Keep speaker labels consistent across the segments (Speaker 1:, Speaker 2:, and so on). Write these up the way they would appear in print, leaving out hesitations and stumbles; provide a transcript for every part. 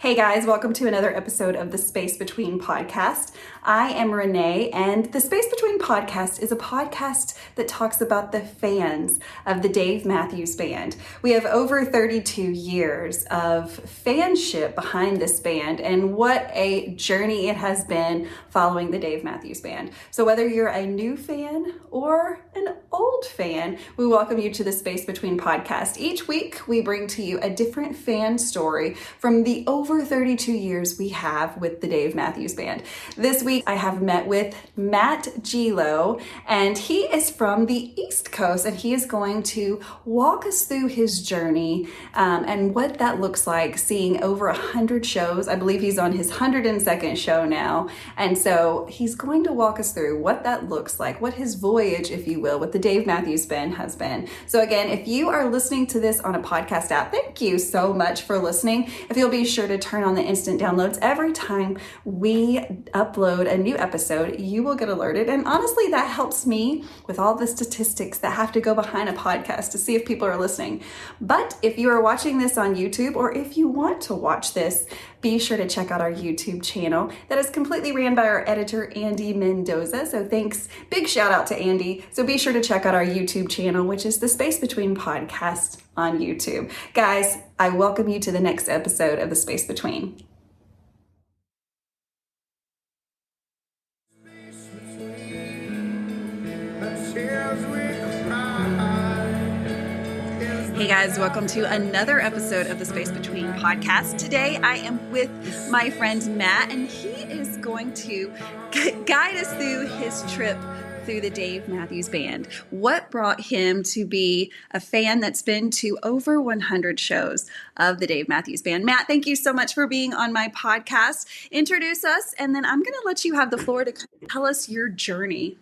Speaker 1: Hey guys, welcome to another episode of the Space Between podcast. I am Renee, and the Space Between podcast is a podcast that talks about the fans of the Dave Matthews Band. We have over 32 years of fanship behind this band, and what a journey it has been following the Dave Matthews Band. So whether you're a new fan or an old fan, we welcome you to the Space Between podcast. Each week, we bring to you a different fan story from the over 32 years we have with the Dave Matthews Band. This week, I have met with Matt Gileau, and he is from the East Coast, and he is going to walk us through his journey and what that looks like, seeing over 100 shows. I believe he's on his 102nd show now, and so he's going to walk us through what that looks like, what his voyage, if you will, with the Dave Matthews Band has been. So again, if you are listening to this on a podcast app, thank you so much for listening. If you'll be sure to turn on the instant downloads every time we upload a new episode, you will get alerted. And honestly, that helps me with all the statistics that have to go behind a podcast to see if people are listening. But if you are watching this on YouTube, or if you want to watch this, be sure to check out our YouTube channel that is completely ran by our editor, Andy Mendoza. So thanks, big shout out to Andy. So be sure to check out our YouTube channel, which is the Space Between podcast on YouTube. Guys, I welcome you to the next episode of the Space Between. Hey guys, welcome to another episode of the Space Between podcast. Today I am with my friend Matt, and he is going to guide us through his trip through the Dave Matthews Band. What brought him to be a fan that's been to over 100 shows of the Dave Matthews Band. Matt, thank you so much for being on my podcast. Introduce us, and then I'm going to let you have the floor to tell us your journey.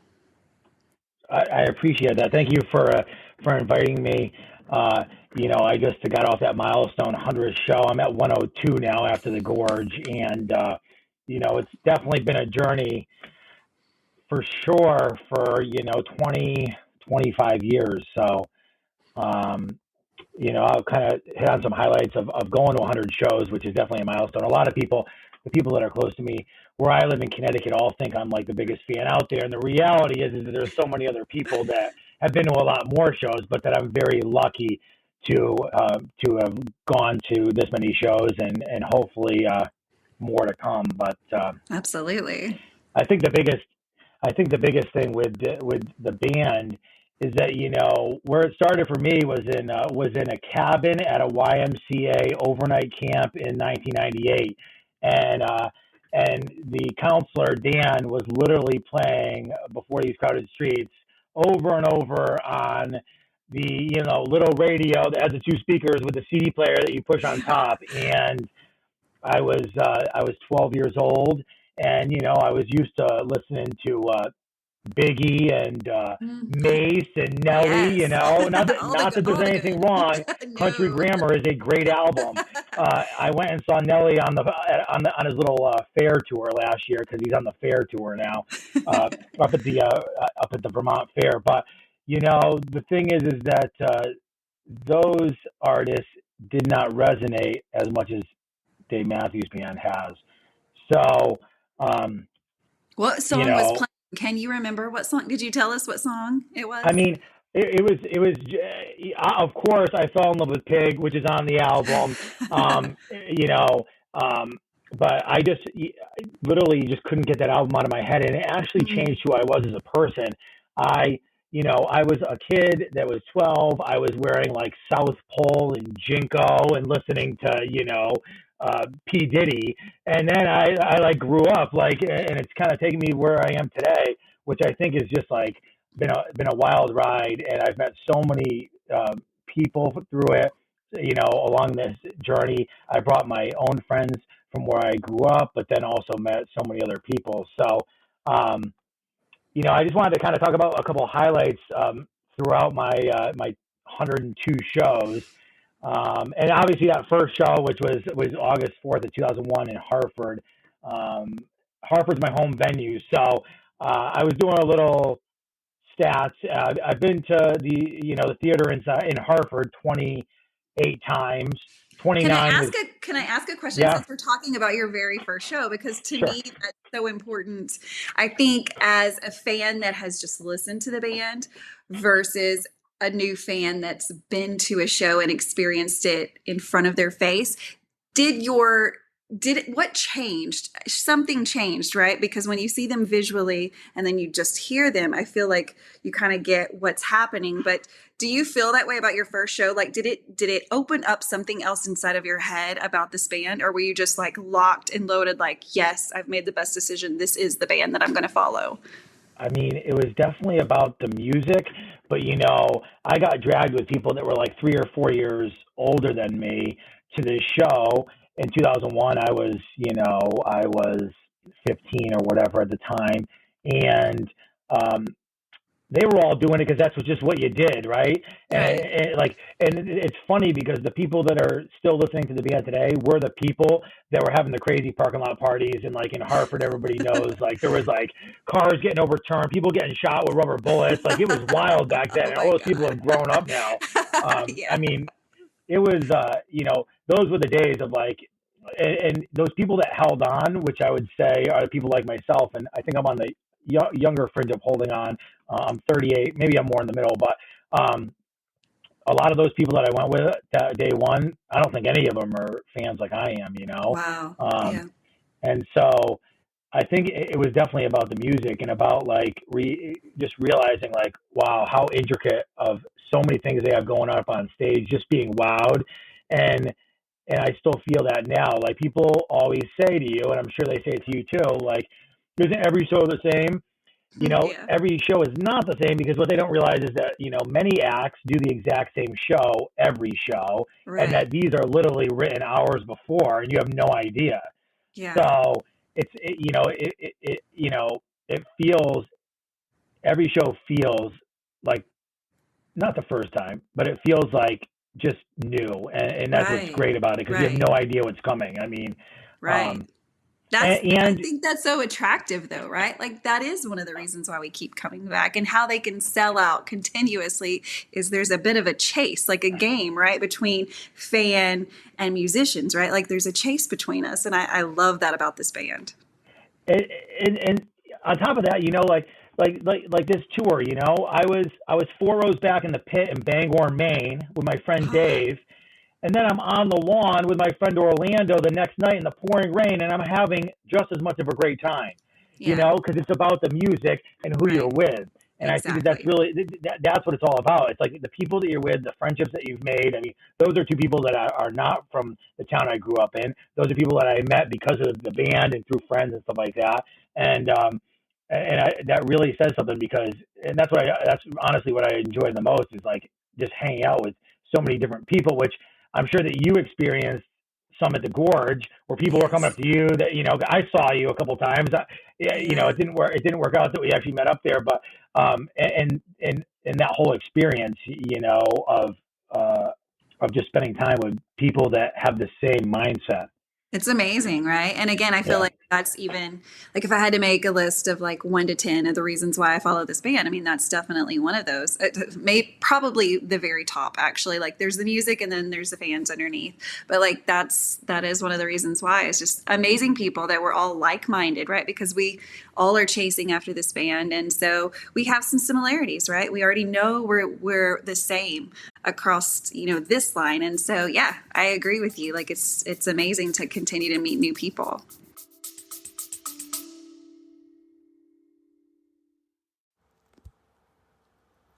Speaker 2: I appreciate that. Thank you for inviting me. I just got off that milestone 100th show. I'm at 102 now after the Gorge, and it's definitely been a journey for sure for 20, 25 years. So I'll kind of hit on some highlights of going to 100 shows, which is definitely a milestone. A lot of people, the people that are close to me, where I live in Connecticut, all think I'm like the biggest fan out there. And the reality is that there's so many other people that have been to a lot more shows, but that I'm very lucky to have gone to this many shows and hopefully more to come. But
Speaker 1: Absolutely,
Speaker 2: I think the biggest thing with the band is that where it started for me was in a cabin at a YMCA overnight camp in 1998, and the counselor Dan was literally playing Before These Crowded Streets over and over on the little radio that has the two speakers with the CD player that you push on top. And I was 12 years old, and I was used to listening to Biggie and Mace and Nelly.
Speaker 1: Yes.
Speaker 2: Not that there's anything wrong.
Speaker 1: No.
Speaker 2: Country Grammar is a great album. I went and saw Nelly on his little fair tour last year, because he's on the fair tour now, up at the Vermont Fair. But the thing is that those artists did not resonate as much as Dave Matthews Band has. So,
Speaker 1: what song was playing? Can you remember what song? Did you tell us what song it was?
Speaker 2: I mean, it was. Of course, I Fell in Love with Pig, which is on the album. But I just literally just couldn't get that album out of my head, and it actually changed who I was as a person. I was a kid that was 12. I was wearing like South Pole and Jinko and listening to P. Diddy, and then I like grew up and it's kind of taken me where I am today, which I think is just like been a wild ride, and I've met so many people through it, along this journey. I brought my own friends from where I grew up, but then also met so many other people. So I just wanted to kind of talk about a couple of highlights throughout my 102 shows. And obviously that first show, which was August 4th of 2001 in Hartford. Hartford's my home venue. So I was doing a little stats. I've been to the theater in Hartford 28 times. 29 was,
Speaker 1: Can I ask a question
Speaker 2: yeah,
Speaker 1: since we're talking about your very first show? Because to
Speaker 2: sure.
Speaker 1: me, that's so important. I think as a fan that has just listened to the band versus a new fan that's been to a show and experienced it in front of their face, did your what changed? Something changed, right? Because when you see them visually and then you just hear them, I feel like you kind of get what's happening. But do you feel that way about your first show? Like, did it open up something else inside of your head about this band, or were you just like locked and loaded? Like, yes, I've made the best decision. This is the band that I'm going to follow.
Speaker 2: I mean, it was definitely about the music, but I got dragged with people that were like 3 or 4 years older than me to this show. In 2001, I was 15 or whatever at the time, and um, they were all doing it because that's just what you did, right?
Speaker 1: Right.
Speaker 2: And it's funny because the people that are still listening to the band today were the people that were having the crazy parking lot parties, and like in Hartford, everybody knows like there was like cars getting overturned, people getting shot with rubber bullets, like it was wild back then,
Speaker 1: Oh
Speaker 2: and
Speaker 1: my
Speaker 2: all those people
Speaker 1: God.
Speaker 2: have grown up now. I
Speaker 1: Yeah.
Speaker 2: mean, it was those were the days of like and those people that held on, which I would say are people like myself, and I think I'm on the younger fringe of holding on. I'm 38, maybe I'm more in the middle, but a lot of those people that I went with that day one, I don't think any of them are fans like I am.
Speaker 1: Wow.
Speaker 2: Um,
Speaker 1: Yeah.
Speaker 2: and so I think it was definitely about the music and about like just realizing like, wow, how intricate of so many things they have going up on stage, just being wowed. And, and I still feel that now. Like people always say to you, and I'm sure they say it to you too, like, isn't every show the same?
Speaker 1: Yeah.
Speaker 2: Every show is not the same because what they don't realize is that, many acts do the exact same show every show, and
Speaker 1: Right.
Speaker 2: that these are literally written hours before and you have no idea.
Speaker 1: Yeah.
Speaker 2: So it feels, every show feels like not the first time, but it feels like just new. And that's what's
Speaker 1: Right.
Speaker 2: great about it because you have
Speaker 1: Right.
Speaker 2: no idea what's coming. I mean,
Speaker 1: Right.
Speaker 2: um,
Speaker 1: I
Speaker 2: and
Speaker 1: think that's so attractive though, right? Like that is one of the reasons why we keep coming back, and how they can sell out continuously is there's a bit of a chase, like a game, right? Between fan and musicians, right? Like there's a chase between us. And I love that about this band.
Speaker 2: and on top of that, like this tour, I was 4 rows back in the pit in Bangor, Maine, with my friend Dave, and then I'm on the lawn with my friend Orlando the next night in the pouring rain, and I'm having just as much of a great time,
Speaker 1: Yeah.
Speaker 2: because it's about the music and who you're
Speaker 1: Right.
Speaker 2: with. And I think that that's
Speaker 1: Exactly.
Speaker 2: really that's what it's all about. It's like the people that you're with, the friendships that you've made. I mean, those are two people that are not from the town I grew up in. Those are people that I met because of the band and through friends and stuff like that. And that really says something because, and that's honestly what I enjoy the most is like just hanging out with so many different people, which I'm sure that you experienced some at the Gorge where people were coming
Speaker 1: Yes.
Speaker 2: up to you that, I saw you a couple times.
Speaker 1: Yeah.
Speaker 2: It didn't work out that we actually met up there, but, and that whole experience, uh, of just spending time with people that have the same mindset.
Speaker 1: It's amazing, right? And again, I feel
Speaker 2: Yeah.
Speaker 1: like that's even like if I had to make a list of like 1 to 10 of the reasons why I follow this band, I mean, that's definitely one of those. It may probably the very top, actually. Like there's the music and then there's the fans underneath. But like that is one of the reasons why. It's just amazing people that we're all like-minded, right? Because we all are chasing after this band. And so we have some similarities, right? We already know we're the same across this line. And so yeah, I agree with you. Like it's amazing to continue to meet new people.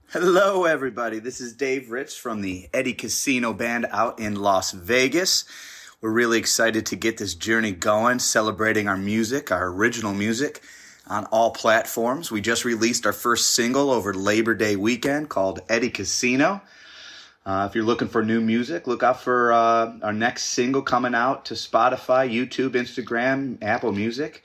Speaker 3: Hello, everybody. This is Dave Rich from the Eddie Casino Band out in Las Vegas. We're really excited to get this journey going, celebrating our music, our original music, on all platforms. We just released our first single over Labor Day weekend called Eddie Casino. If you're looking for new music, look out for our next single coming out to Spotify, YouTube, Instagram, Apple Music.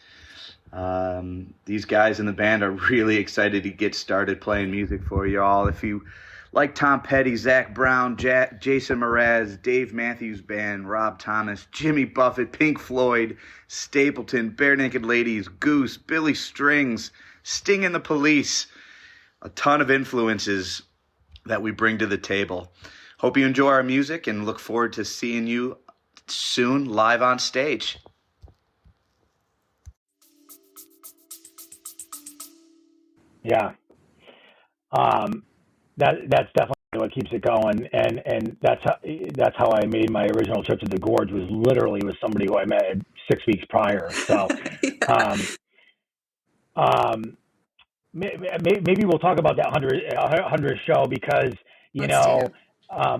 Speaker 3: These guys in the band are really excited to get started playing music for you all. If you like Tom Petty, Zach Brown, Jason Mraz, Dave Matthews Band, Rob Thomas, Jimmy Buffett, Pink Floyd, Stapleton, Bare Naked Ladies, Goose, Billy Strings, Sting and the Police, a ton of influences that we bring to the table. Hope you enjoy our music and look forward to seeing you soon live on stage.
Speaker 2: Yeah. That's definitely what keeps it going, and that's how I made my original trip to the Gorge, was literally with somebody who I met 6 weeks prior. So,
Speaker 1: Yeah.
Speaker 2: um, um, maybe we'll talk about that 100th show, because you
Speaker 1: Let's do.
Speaker 2: know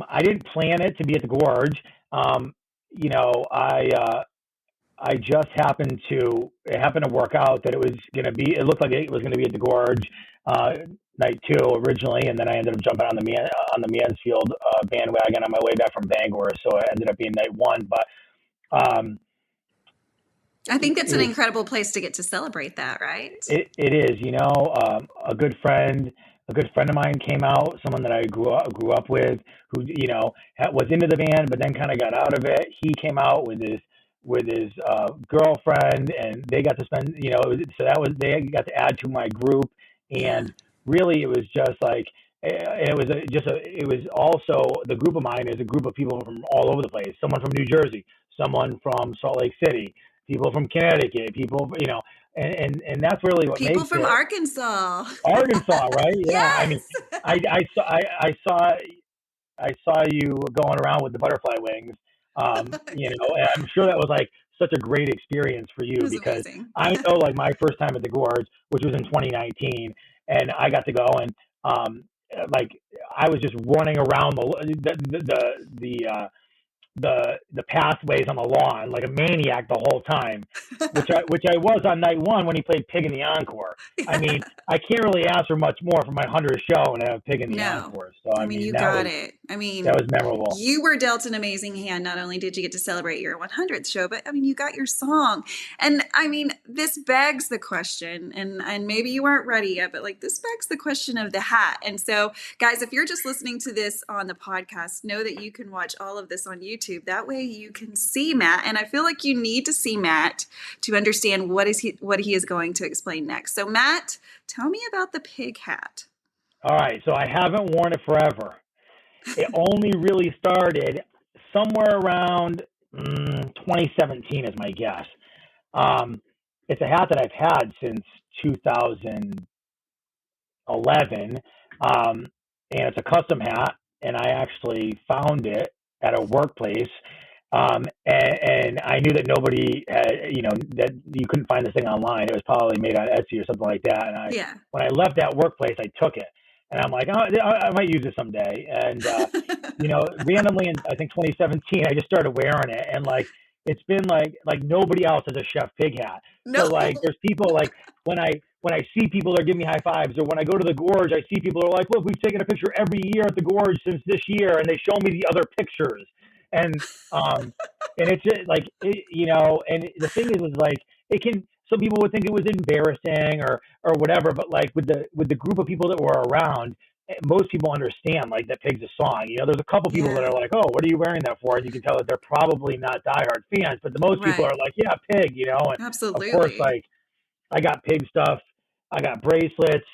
Speaker 2: I didn't plan it to be at the Gorge. Um, you know, I just it happened to work out that it looked like it was going to be at the Gorge, uh, night two originally. And then I ended up jumping on the Mansfield, bandwagon on my way back from Bangor. So it ended up being night one, but, um,
Speaker 1: I think that's
Speaker 2: it
Speaker 1: an
Speaker 2: was,
Speaker 1: incredible place to get to celebrate that, right?
Speaker 2: it is, a good friend of mine came out, someone that I grew up with, who, was into the band, but then kind of got out of it. He came out with his girlfriend, and they got to spend, so they got to add to my group.
Speaker 1: Yeah.
Speaker 2: And really, it was just like, it was also, the group of mine is a group of people from all over the place. Someone from New Jersey, someone from Salt Lake City, people from Connecticut, people, and that's really what
Speaker 1: People
Speaker 2: makes
Speaker 1: from
Speaker 2: it.
Speaker 1: Arkansas.
Speaker 2: Arkansas, right? Yeah. I mean,
Speaker 1: Yes.
Speaker 2: I saw you going around with the butterfly wings. And I'm sure that was like such a great experience for
Speaker 1: It
Speaker 2: you,
Speaker 1: was
Speaker 2: because
Speaker 1: amazing.
Speaker 2: I know, like, my first time at the Gorge, which was in 2019, and I got to go, and like, I was just running around the pathways on the lawn like a maniac the whole time, which I was on night one when he played Pig in the Encore. I mean, I can't really ask for much more for my 100th show and have Pig in the
Speaker 1: No.
Speaker 2: Encore. So
Speaker 1: I
Speaker 2: I
Speaker 1: mean,
Speaker 2: mean,
Speaker 1: you
Speaker 2: that
Speaker 1: got
Speaker 2: was
Speaker 1: it. I
Speaker 2: that
Speaker 1: mean,
Speaker 2: was memorable.
Speaker 1: you were dealt an amazing hand. Not only did you get to celebrate your 100th show, but I mean, you got your song. And I mean, this begs the question, and maybe you weren't ready yet, but like, this begs the question of the hat. And so, guys, if you're just listening to this on the podcast, know that you can watch all of this on YouTube. That way you can see Matt. And I feel like you need to see Matt to understand what he is going to explain next. So, Matt, tell me about the pig hat.
Speaker 2: All right, so I haven't worn it forever. It only really started somewhere around 2017 is my guess. Um, it's a hat that I've had since 2011, and it's a custom hat, and I actually found it at a workplace. And I knew that nobody had, that you couldn't find this thing online. It was probably made on Etsy or something like that. And
Speaker 1: Yeah.
Speaker 2: when I left that workplace, I took it, and I'm like, oh, I might use it someday. And randomly in, I think, 2017, I just started wearing it, and like, it's been like nobody else has a Chef Pig hat. So
Speaker 1: No.
Speaker 2: like, there's people, like, when I see people that give me high fives, or when I go to the Gorge, I see people who are like, look, we've taken a picture every year at the Gorge since this year, and they show me the other pictures. And and it's just like, and the thing is like, it can, some people would think it was embarrassing or whatever, but like, with the group of people that were around, most people understand, like, that Pig's a song. There's a couple people that
Speaker 1: Yeah.
Speaker 2: are like, oh, what are you wearing that for? And you can tell that they're probably not diehard fans, but the most people
Speaker 1: Right.
Speaker 2: are like, yeah, Pig, and of course,
Speaker 1: Absolutely.
Speaker 2: like, I got Pig stuff. I got bracelets,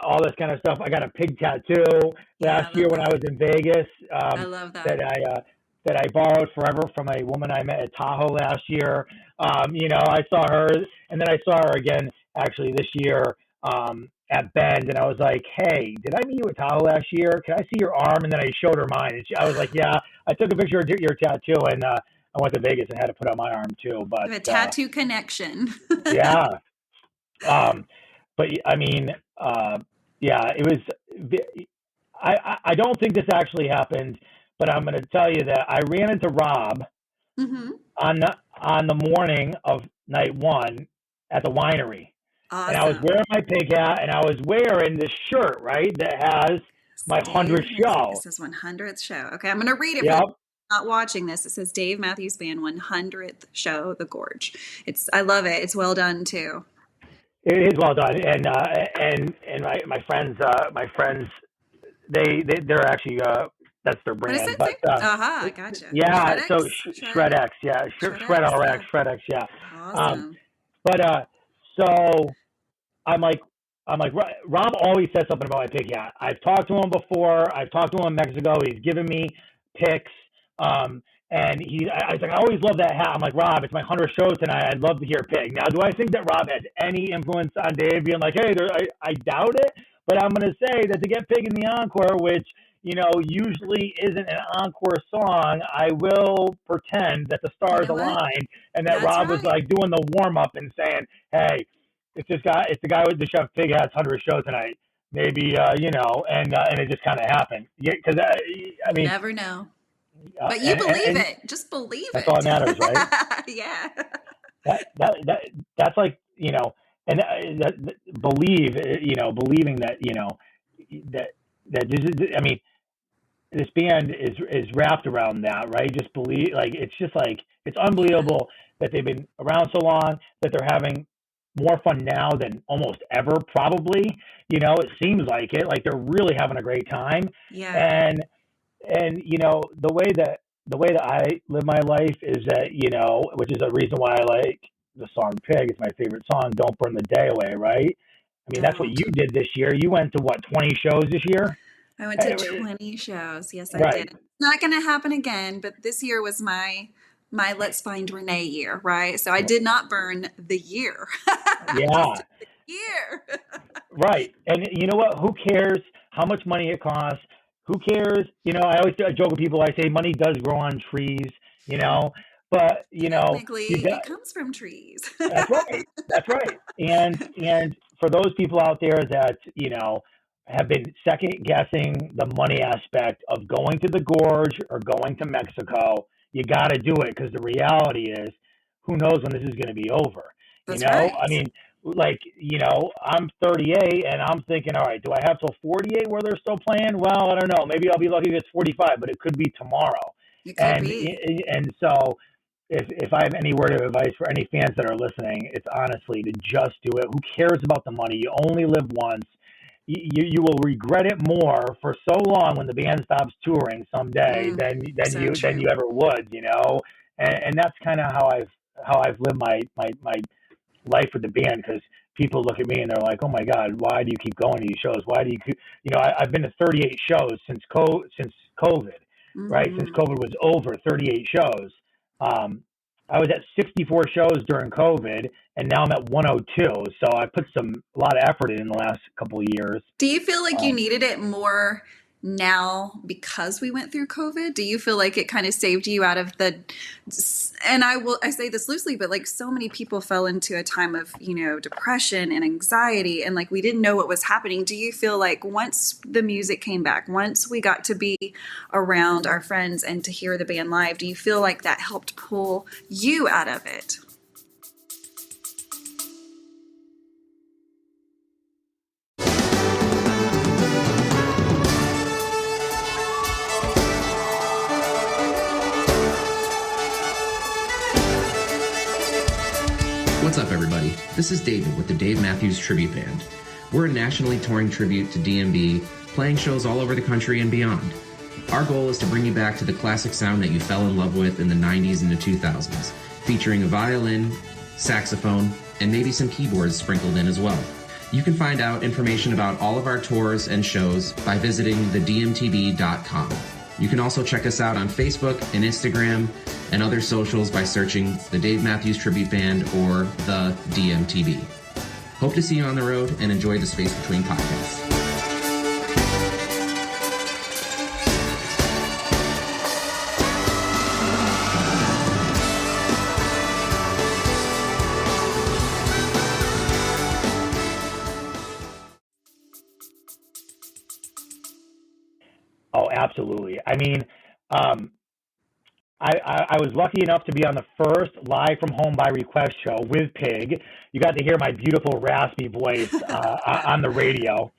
Speaker 2: all this kind of stuff. I got a Pig tattoo
Speaker 1: Yeah, I
Speaker 2: last year
Speaker 1: love
Speaker 2: when I
Speaker 1: that.
Speaker 2: was in Vegas,
Speaker 1: I love
Speaker 2: that
Speaker 1: that.
Speaker 2: I borrowed forever from a woman I met at Tahoe last year. I saw her, and then I saw her again actually this year, at Bend, and I was like, hey, did I meet you at Tahoe last year? Can I see your arm? And then I showed her mine, and I was like, yeah, I took a picture of your tattoo, and I went to Vegas and had to put on my arm too.
Speaker 1: We have
Speaker 2: But
Speaker 1: a tattoo connection.
Speaker 2: yeah, um, but I mean, yeah, it was. I don't think this actually happened, but I'm going to tell you that I ran into Rob
Speaker 1: Hmm.
Speaker 2: on the morning of night one at the winery, and I was
Speaker 1: Awesome.
Speaker 2: wearing my pig hat, and I was wearing this shirt, right, that has my 100th
Speaker 1: Dave Matthews. It
Speaker 2: show.
Speaker 1: says 100th show. Okay, I'm going to read it for the
Speaker 2: Yep,
Speaker 1: not watching this. It says Dave Matthews Band 100th show, The Gorge. I love it. It's well done too.
Speaker 2: it is well done, and my friends, they're actually, that's their
Speaker 1: What does
Speaker 2: brand,
Speaker 1: it say?
Speaker 2: but
Speaker 1: Aha, gotcha.
Speaker 2: yeah, so
Speaker 1: Shred X?
Speaker 2: Shred X, yeah,
Speaker 1: Shred
Speaker 2: Shred
Speaker 1: X,
Speaker 2: RX,
Speaker 1: yeah.
Speaker 2: Shred X, yeah. Um,
Speaker 1: Awesome.
Speaker 2: but so I'm like, Rob always says something about my pig hat. I've talked to him before. I've talked to him in Mexico. He's given me pics. And I was like, I always love that hat. I'm like, Rob, it's my 100th show tonight. I'd love to hear Pig. Now, do I think that Rob has any influence on Dave being like, hey, I doubt it. But I'm going to say that to get Pig in the encore, which, usually isn't an encore song, I will pretend that the stars aligned and that
Speaker 1: That's
Speaker 2: Rob was like doing the warm up and saying, hey, it's the guy with the Chef Pig Hat's 100th show tonight. Maybe, and it just kind of happened. Yeah, because, I mean,
Speaker 1: never know. But you believe it. Just believe
Speaker 2: that's
Speaker 1: it.
Speaker 2: all that matters, right?
Speaker 1: Yeah.
Speaker 2: That's like, and believing that, that this is, I mean, this band is wrapped around that, right? Just believe, like, it's just like, it's unbelievable that they've been around so long, that they're having more fun now than almost ever, probably. It seems like it, like they're really having a great time.
Speaker 1: Yeah.
Speaker 2: And the way that I live my life is that, which is a reason why I like the song Pig. It's my favorite song. Don't burn the day away, right? I mean, that's what you did this year. You went to 20 shows this year?
Speaker 1: I went to 20 shows. Yes, I
Speaker 2: Right.
Speaker 1: did. It's not going to happen again, but this year was my Let's Find Renee year, right? So I did not burn the year.
Speaker 2: Yeah.
Speaker 1: Just the year.
Speaker 2: Right. And you know what? Who cares how much money it costs? Who cares? I always joke with people. I say money does grow on trees, but
Speaker 1: Technically,
Speaker 2: you got,
Speaker 1: it comes from trees.
Speaker 2: That's right. That's right. And for those people out there that, have been second guessing the money aspect of going to the gorge or going to Mexico, you got to do it, because the reality is, who knows when this is going to be over?
Speaker 1: That's right.
Speaker 2: I mean, like, I'm 38 and I'm thinking, all right, do I have till 48 where they're still playing? Well, I don't know. Maybe I'll be lucky if it's 45, but it could be tomorrow.
Speaker 1: It could be.
Speaker 2: And so, if I have any word of advice for any fans that are listening, it's honestly to just do it. Who cares about the money? You only live once. You will regret it more for so long when the band stops touring someday than you ever would, and that's kind of how I've lived my life with the band, because people look at me and they're like, oh my God, why do you keep going to these shows? Why do you keep, I've been to 38 shows since COVID, right? Since COVID was over, 38 shows. I was at 64 shows during COVID, and now I'm at 102. So I put a lot of effort in the last couple of years.
Speaker 1: Do you feel like you needed it more now because we went through COVID? Do you feel like it kind of saved you out of and I say this loosely, but like so many people fell into a time of, depression and anxiety, and like we didn't know what was happening. Do you feel like once the music came back, once we got to be around our friends and to hear the band live, do you feel like that helped pull you out of it?
Speaker 4: What's up, everybody? This is David with the Dave Matthews Tribute Band. We're a nationally touring tribute to DMB, playing shows all over the country and beyond. Our goal is to bring you back to the classic sound that you fell in love with in the 90s and the 2000s, featuring a violin, saxophone, and maybe some keyboards sprinkled in as well. You can find out information about all of our tours and shows by visiting thedmtb.com. You can also check us out on Facebook and Instagram and other socials by searching the Dave Matthews Tribute Band or the DMTB. Hope to see you on the road and enjoy the Space Between podcast.
Speaker 2: Oh, absolutely. I mean, I was lucky enough to be on the first live from home by request show with Pig. You got to hear my beautiful raspy voice on the radio,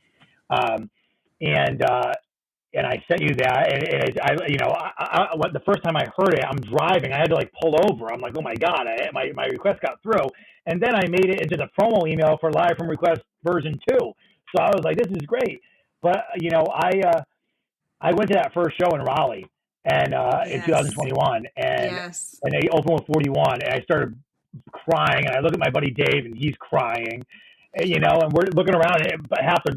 Speaker 2: and I sent you that. And the first time I heard it, I'm driving. I had to like pull over. I'm like, oh my God, my request got through. And then I made it into the promo email for live from request version 2. So I was like, this is great. But I went to that first show in Raleigh. And in 2021, and they opened with 41, and I started crying, and I look at my buddy Dave, and he's crying, and we're looking around, but half the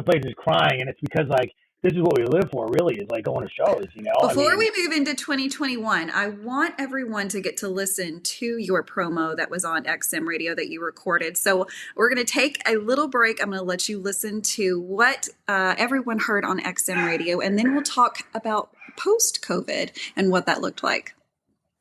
Speaker 2: place is crying, and it's because like this is what we live for, really, is like going to shows, you know?
Speaker 1: Before we move into 2021, I want everyone to get to listen to your promo that was on XM Radio that you recorded. So we're going to take a little break. I'm going to let you listen to what everyone heard on XM Radio, and then we'll talk about post-COVID and what that looked like.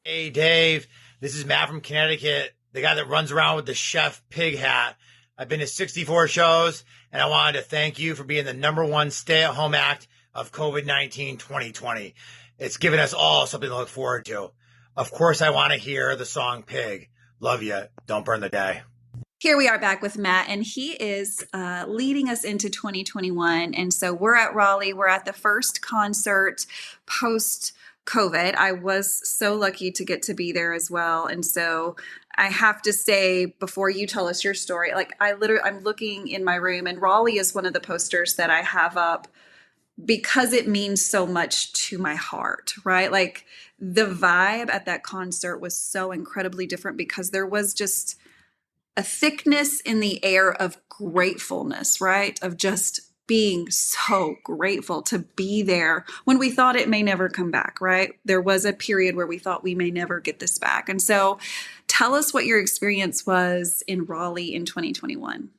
Speaker 5: Hey, Dave. This is Matt from Connecticut, the guy that runs around with the chef pig hat. I've been to 64 shows, and I wanted to thank you for being the #1 stay-at-home act of COVID-19 2020. It's given us all something to look forward to. Of course, I want to hear the song Pig. Love you. Don't burn the day.
Speaker 1: Here we are back with Matt, and he is leading us into 2021. And so we're at Raleigh. We're at the first concert post-COVID. I was so lucky to get to be there as well. And so I have to say, before you tell us your story, like I'm looking in my room, and Raleigh is one of the posters that I have up because it means so much to my heart, right? Like the vibe at that concert was so incredibly different because there was just a thickness in the air of gratefulness, right? Of just being so grateful to be there when we thought it may never come back, right? There was a period where we thought we may never get this back. And so tell us what your experience was in Raleigh in 2021.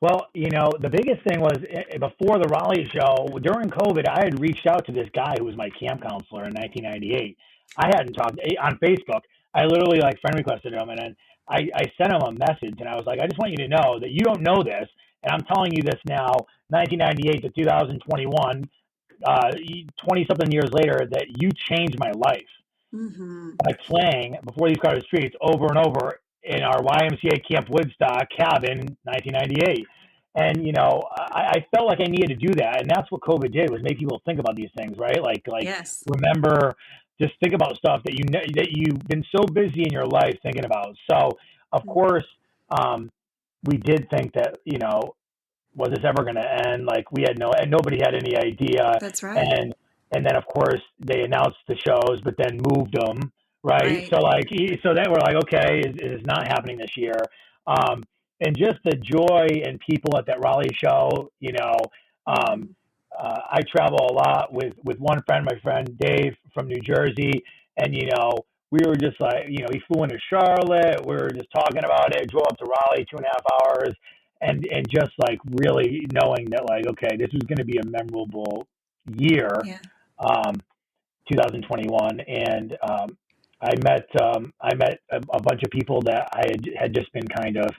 Speaker 2: Well, you know, the biggest thing was before the Raleigh show, during COVID, I had reached out to this guy who was my camp counselor in 1998. I hadn't talked on Facebook. I literally like friend requested him, and then I sent him a message, and I was like, I just want you to know that you don't know this, and I'm telling you this now, 1998 to 2021, 20-something years later, that you changed my life by playing Before These Crowded Streets over and over in our YMCA Camp Woodstock cabin, 1998. And, you know, I felt like I needed to do that. And that's what COVID did, was make people think about these things, right? Like
Speaker 1: Yes.
Speaker 2: Remember, just think about stuff that you've been so busy in your life thinking about. So, of course, we did think that, you know, was this ever going to end? Like and nobody had any idea.
Speaker 1: That's right.
Speaker 2: And then, of course, they announced the shows, but then moved them. Right. So then we're like, okay, it's not happening this year. And just the joy and people at that Raleigh show, you know, I travel a lot with one friend, my friend Dave from New Jersey. And, you know, we were just like, you know, he flew into Charlotte. We were just talking about it, drove up to Raleigh 2.5 hours. And just like really knowing that, like, okay, this was going to be a memorable year, 2021. And, I met a bunch of people that I had just been kind of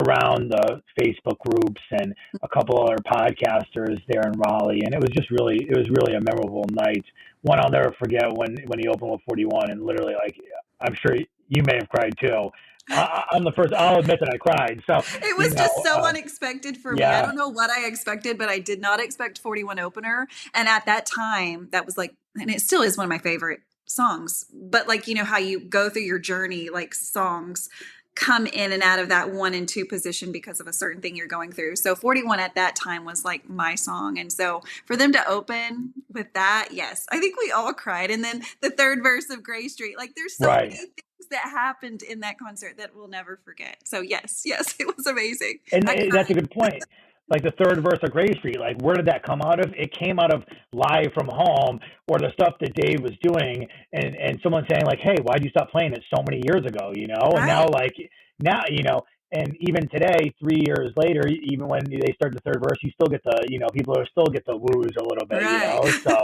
Speaker 2: around the Facebook groups, and a couple other podcasters there in Raleigh, and it was really a memorable night. One I'll never forget when he opened with 41, and literally, like, I'm sure you may have cried too. I'm the first. I'll admit that I cried. So
Speaker 1: it was just so unexpected for me.
Speaker 2: Yeah.
Speaker 1: I don't know what I expected, but I did not expect 41 opener. And at that time, that was like, and it still is one of my favorite songs. But like, you know how you go through your journey, like songs come in and out of that 1 and 2 position because of a certain thing you're going through. So 41 at that time was like my song. And so for them to open with that, yes, I think we all cried. And then the third verse of Gray Street, like there's so many things that happened in that concert that we'll never forget. So yes, it was amazing.
Speaker 2: And that's a good point. Like the third verse of Gray Street, like where did that come out of? It came out of Live from Home, or the stuff that Dave was doing, and someone saying like, hey, why'd you stop playing it so many years ago, you know? And now, you know, and even today, 3 years later, even when they start the third verse, you still get the, you know, people still get the woos a little bit, you know? So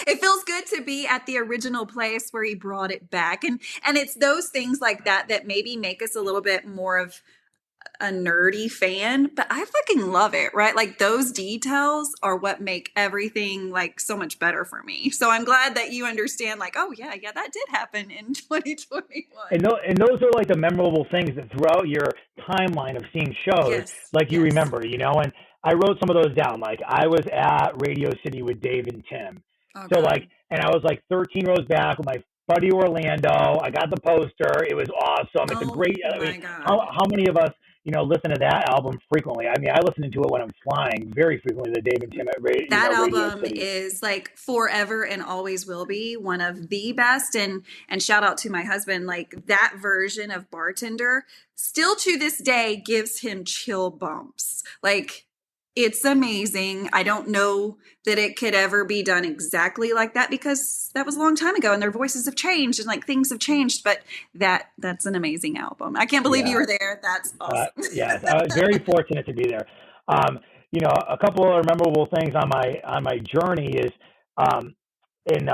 Speaker 1: it feels good to be at the original place where he brought it back. And it's those things like that maybe make us a little bit more of a nerdy fan, but I fucking love it, right? Like those details are what make everything like so much better for me. So I'm glad that you understand, like, oh yeah, that did happen in 2021.
Speaker 2: And those are like the memorable things that throughout your timeline of seeing shows, you remember, you know. And I wrote some of those down. Like I was at Radio City with Dave and Tim. Okay. So like, and I was like 13 rows back with my buddy Orlando. I got the poster. It was awesome. It's a great. I mean, how many of us, you know, listen to that album frequently? I mean, I listen to it when I'm flying very frequently. The Dave and Tim at Radio.
Speaker 1: That album is like forever and always will be one of the best. And shout out to my husband, like that version of Bartender still to this day gives him chill bumps. Like It's amazing. I don't know that it could ever be done exactly like that because that was a long time ago and their voices have changed and like things have changed, but that's an amazing album. I can't believe you
Speaker 2: Yeah.
Speaker 1: were there. That's awesome.
Speaker 2: Yes, I was very fortunate to be there. Um, a couple of memorable things on my journey is um, in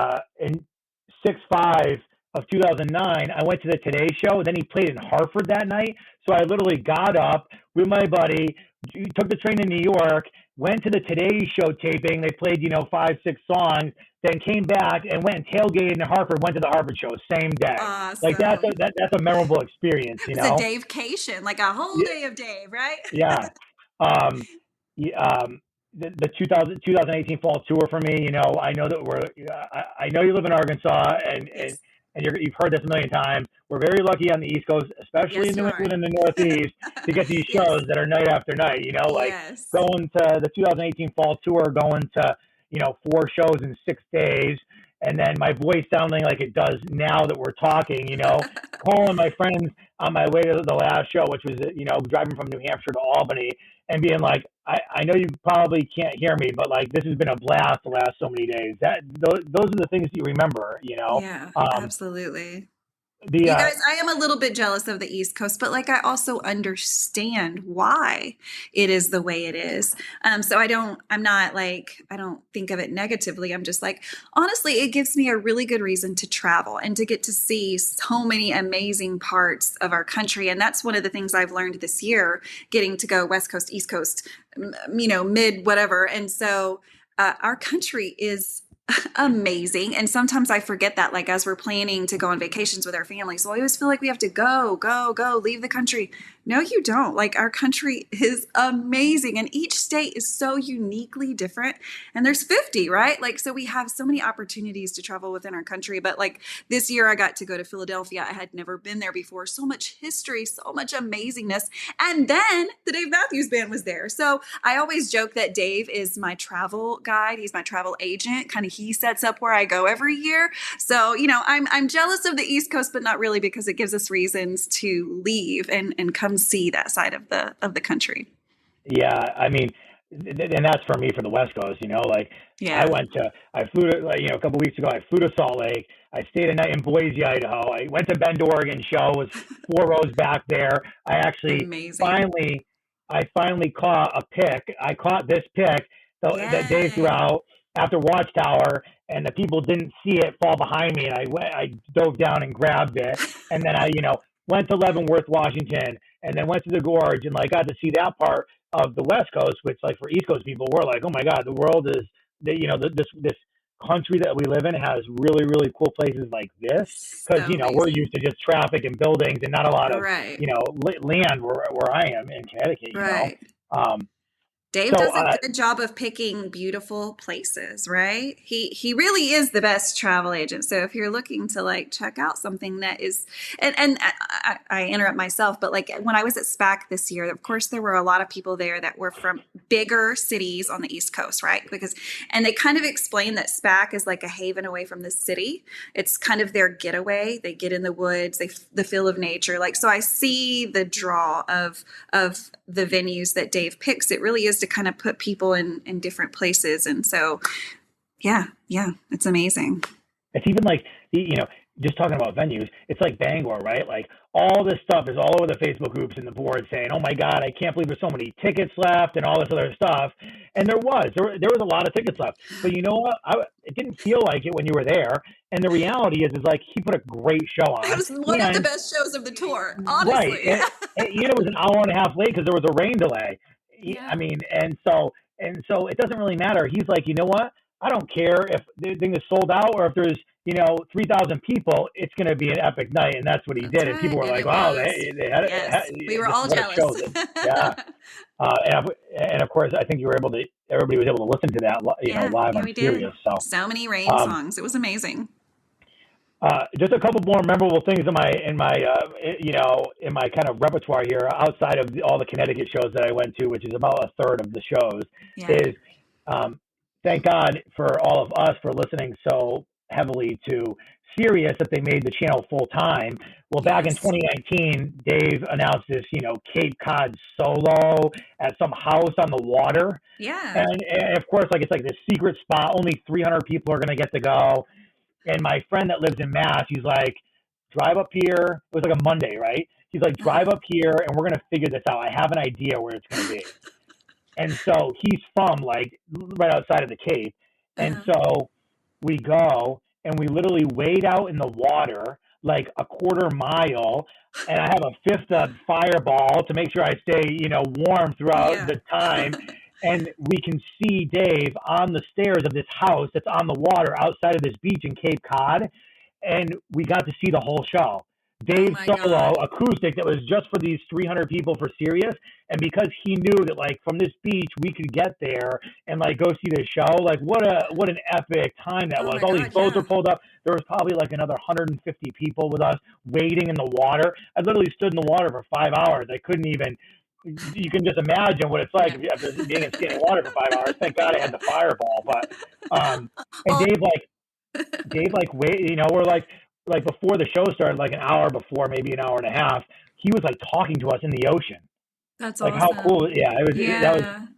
Speaker 2: 6/5 of 2009, I went to the Today Show. Then he played in Hartford that night, so I literally got up with my buddy, took the train to New York, went to the Today Show taping. They played 5, 6 songs, then came back and went and tailgated in Hartford. Went to the Hartford show same day. Like
Speaker 1: Awesome.
Speaker 2: that's a memorable experience,
Speaker 1: It was a Dave-cation, like a whole day of Dave, right?
Speaker 2: Yeah. Um, the 2018 fall tour for me, I know that I know you live in Arkansas and,
Speaker 1: Yes.
Speaker 2: and you've heard this a million times. We're very lucky on the East Coast, especially
Speaker 1: Yes,
Speaker 2: in
Speaker 1: you
Speaker 2: New
Speaker 1: are.
Speaker 2: England and the Northeast, to get these
Speaker 1: Yes.
Speaker 2: shows that are night after night, like
Speaker 1: Yes.
Speaker 2: going to the 2018 fall tour, going to, 4 shows in 6 days. And then my voice sounding like it does now that we're talking, calling my friends on my way to the last show, which was, driving from New Hampshire to Albany and being like, I know you probably can't hear me, but like, this has been a blast the last so many days. Those are the things you remember,
Speaker 1: Yeah,
Speaker 2: um,
Speaker 1: absolutely.
Speaker 2: the,
Speaker 1: You guys, I am a little bit jealous of the East Coast, but like I also understand why it is the way it is. So I'm not like, I don't think of it negatively. I'm just like, honestly, it gives me a really good reason to travel and to get to see so many amazing parts of our country. And that's one of the things I've learned this year, getting to go West Coast, East Coast, mid, whatever. And so our country is amazing. And sometimes I forget that, like, as we're planning to go on vacations with our families, we always feel like we have to go, leave the country. No, you don't. Like, our country is amazing. And each state is so uniquely different. And there's 50, right? Like, so we have so many opportunities to travel within our country. But like this year, I got to go to Philadelphia. I had never been there before. So much history, so much amazingness. And then the Dave Matthews Band was there. So I always joke that Dave is my travel guide. He's my travel agent. Kind of he sets up where I go every year. So, I'm jealous of the East Coast, but not really, because it gives us reasons to leave and come see that side of the country.
Speaker 2: yeah, I mean, and that's for me for the West Coast, like
Speaker 1: Yeah.
Speaker 2: I flew to, like, a couple weeks ago, I flew to Salt Lake. I stayed a night in Boise, Idaho. I went to Bend, Oregon show, was 4 rows back there. I actually
Speaker 1: Amazing.
Speaker 2: finally caught a pick. I caught this pick that Dave threw
Speaker 1: Yay.
Speaker 2: out after Watchtower, and the people didn't see it fall behind me, and I dove down and grabbed it, and then I went to Leavenworth, Washington, and then went to the gorge and like got to see that part of the West Coast, which like for East Coast people, we're like, oh my God, the world is this country that we live in has really really cool places like this, because
Speaker 1: So
Speaker 2: we're
Speaker 1: amazing.
Speaker 2: used to just traffic and buildings and not a lot of
Speaker 1: Right.
Speaker 2: land where I am in Connecticut.
Speaker 1: Right.
Speaker 2: Um,
Speaker 1: Dave
Speaker 2: so
Speaker 1: does a good job of picking beautiful places, right? He really is the best travel agent. So if you're looking to like check out something that is, and I interrupt myself, but like when I was at SPAC this year, of course there were a lot of people there that were from bigger cities on the East Coast, right? And they kind of explained that SPAC is like a haven away from the city. It's kind of their getaway. They get in the woods, the feel of nature. Like, so I see the draw of the venues that Dave picks. It really is to kind of put people in different places. And so, yeah, it's amazing.
Speaker 2: it's even like just talking about venues, it's like Bangor, right? Like all this stuff is all over the Facebook groups and the board saying, oh my God, I can't believe there's so many tickets left and all this other stuff. And there was a lot of tickets left, but you know what? It didn't feel like it when you were there. And the reality is like he put a great show on.
Speaker 1: It was one of the best shows of the tour, honestly.
Speaker 2: Right. It was an hour and a half late because there was a rain delay.
Speaker 1: Yeah.
Speaker 2: I mean, and so it doesn't really matter. He's like, you know what? I don't care if the thing is sold out or if there's 3,000 people. It's going to be an epic night, and that's what he did. And people were like, "Wow, they had it."
Speaker 1: Yes, we were all jealous.
Speaker 2: Yeah, and of course, I think everybody was able to listen to that, live on Sirius.
Speaker 1: So many rain songs. It was amazing.
Speaker 2: Just a couple more memorable things in my kind of repertoire here, outside of all the Connecticut shows that I went to, which is about a third of the shows, is thank God for all of us for listening so heavily to Sirius that they made the channel full time. Well, back in
Speaker 1: Yes.
Speaker 2: 2019, Dave announced this, Cape Cod solo at some house on the water.
Speaker 1: Yeah.
Speaker 2: And of course, like it's like this secret spot. Only 300 people are going to get to go. And my friend that lives in Mass, he's like, drive up here. It was like a Monday, right? He's like, drive up here and we're going to figure this out. I have an idea where it's going to be. And so he's from like right outside of the Cape. And so we go and we literally wade out in the water like a quarter mile. And I have a fifth of Fireball to make sure I stay, warm throughout the time. And we can see Dave on the stairs of this house that's on the water outside of this beach in Cape Cod. And we got to see the whole show. Dave solo acoustic that was just for these 300 people for Sirius. And because he knew that like from this beach we could get there and like go see the show, like what an epic time that was. All these boats were pulled up. There was probably like another 150 people with us waiting in the water. I literally stood in the water for 5 hours. I couldn't even. You can just imagine what it's like after being in standing water for 5 hours. Thank God I had the Fireball, but and Dave wait, we're like before the show started, like an hour before, maybe an hour and a half, he was like talking to us in the ocean.
Speaker 1: That's
Speaker 2: like
Speaker 1: awesome.
Speaker 2: How cool! Yeah, it was.
Speaker 1: Yeah.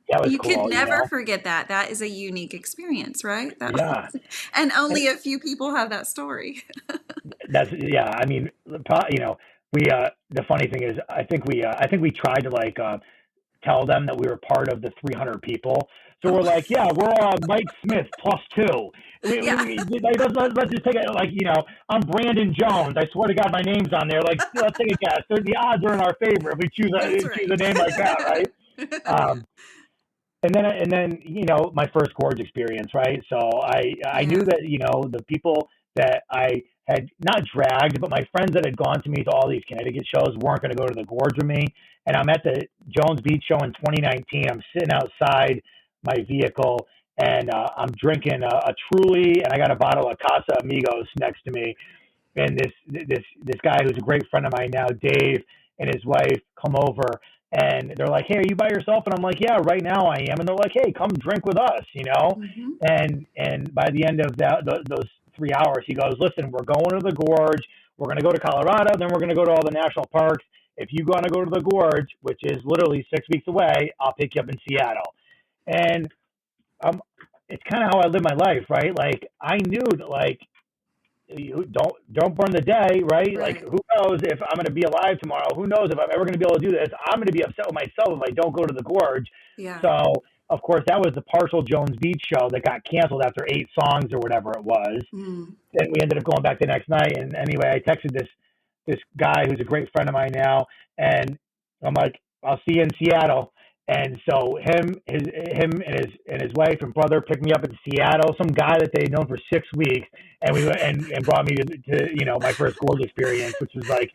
Speaker 2: That was
Speaker 1: you
Speaker 2: cool.
Speaker 1: could never forget that. That is a unique experience, right?
Speaker 2: Yeah.
Speaker 1: And only a few people have that story.
Speaker 2: I mean, we. The funny thing is, I think we tried to like tell them that we were part of the 300 people. So we're like, yeah, we're Mike Smith +2. Let's just take it like, I'm Brandon Jones. I swear to God, my name's on there. Like, let's take a guess. The odds are in our favor if we choose a name like that, right? And then my first Gorge experience, right? So I knew that the people that I had not dragged, but my friends that had gone to me to all these Connecticut shows weren't going to go to the Gorge with me. And I'm at the Jones Beach show in 2019. I'm sitting outside my vehicle and I'm drinking a Truly, and I got a bottle of Casa Amigos next to me. And this guy who's a great friend of mine now, Dave, and his wife come over. And they're like, hey, are you by yourself? And I'm like, yeah, right now I am. And they're like, hey, come drink with us,
Speaker 1: Mm-hmm.
Speaker 2: And by the end of those 3 hours, he goes, listen, we're going to the Gorge. We're going to go to Colorado. Then we're going to go to all the national parks. If you want to go to the Gorge, which is literally 6 weeks away, I'll pick you up in Seattle. And it's kind of how I live my life, right? Like I knew that like, you don't burn the day, right? Like who knows if I'm going to be alive tomorrow? Who knows if I'm ever going to be able to do this? I'm going to be upset with myself if I don't go to the Gorge.
Speaker 1: Yeah.
Speaker 2: So of course that was the partial Jones Beach show that got canceled after 8 songs or whatever it was. And we ended up going back the next night. And anyway, I texted this guy who's a great friend of mine now, and I'm like, I'll see you in Seattle. And so him and his wife and brother picked me up in Seattle, some guy that they'd known for 6 weeks, and we went and brought me to my first Gorge experience, which was like,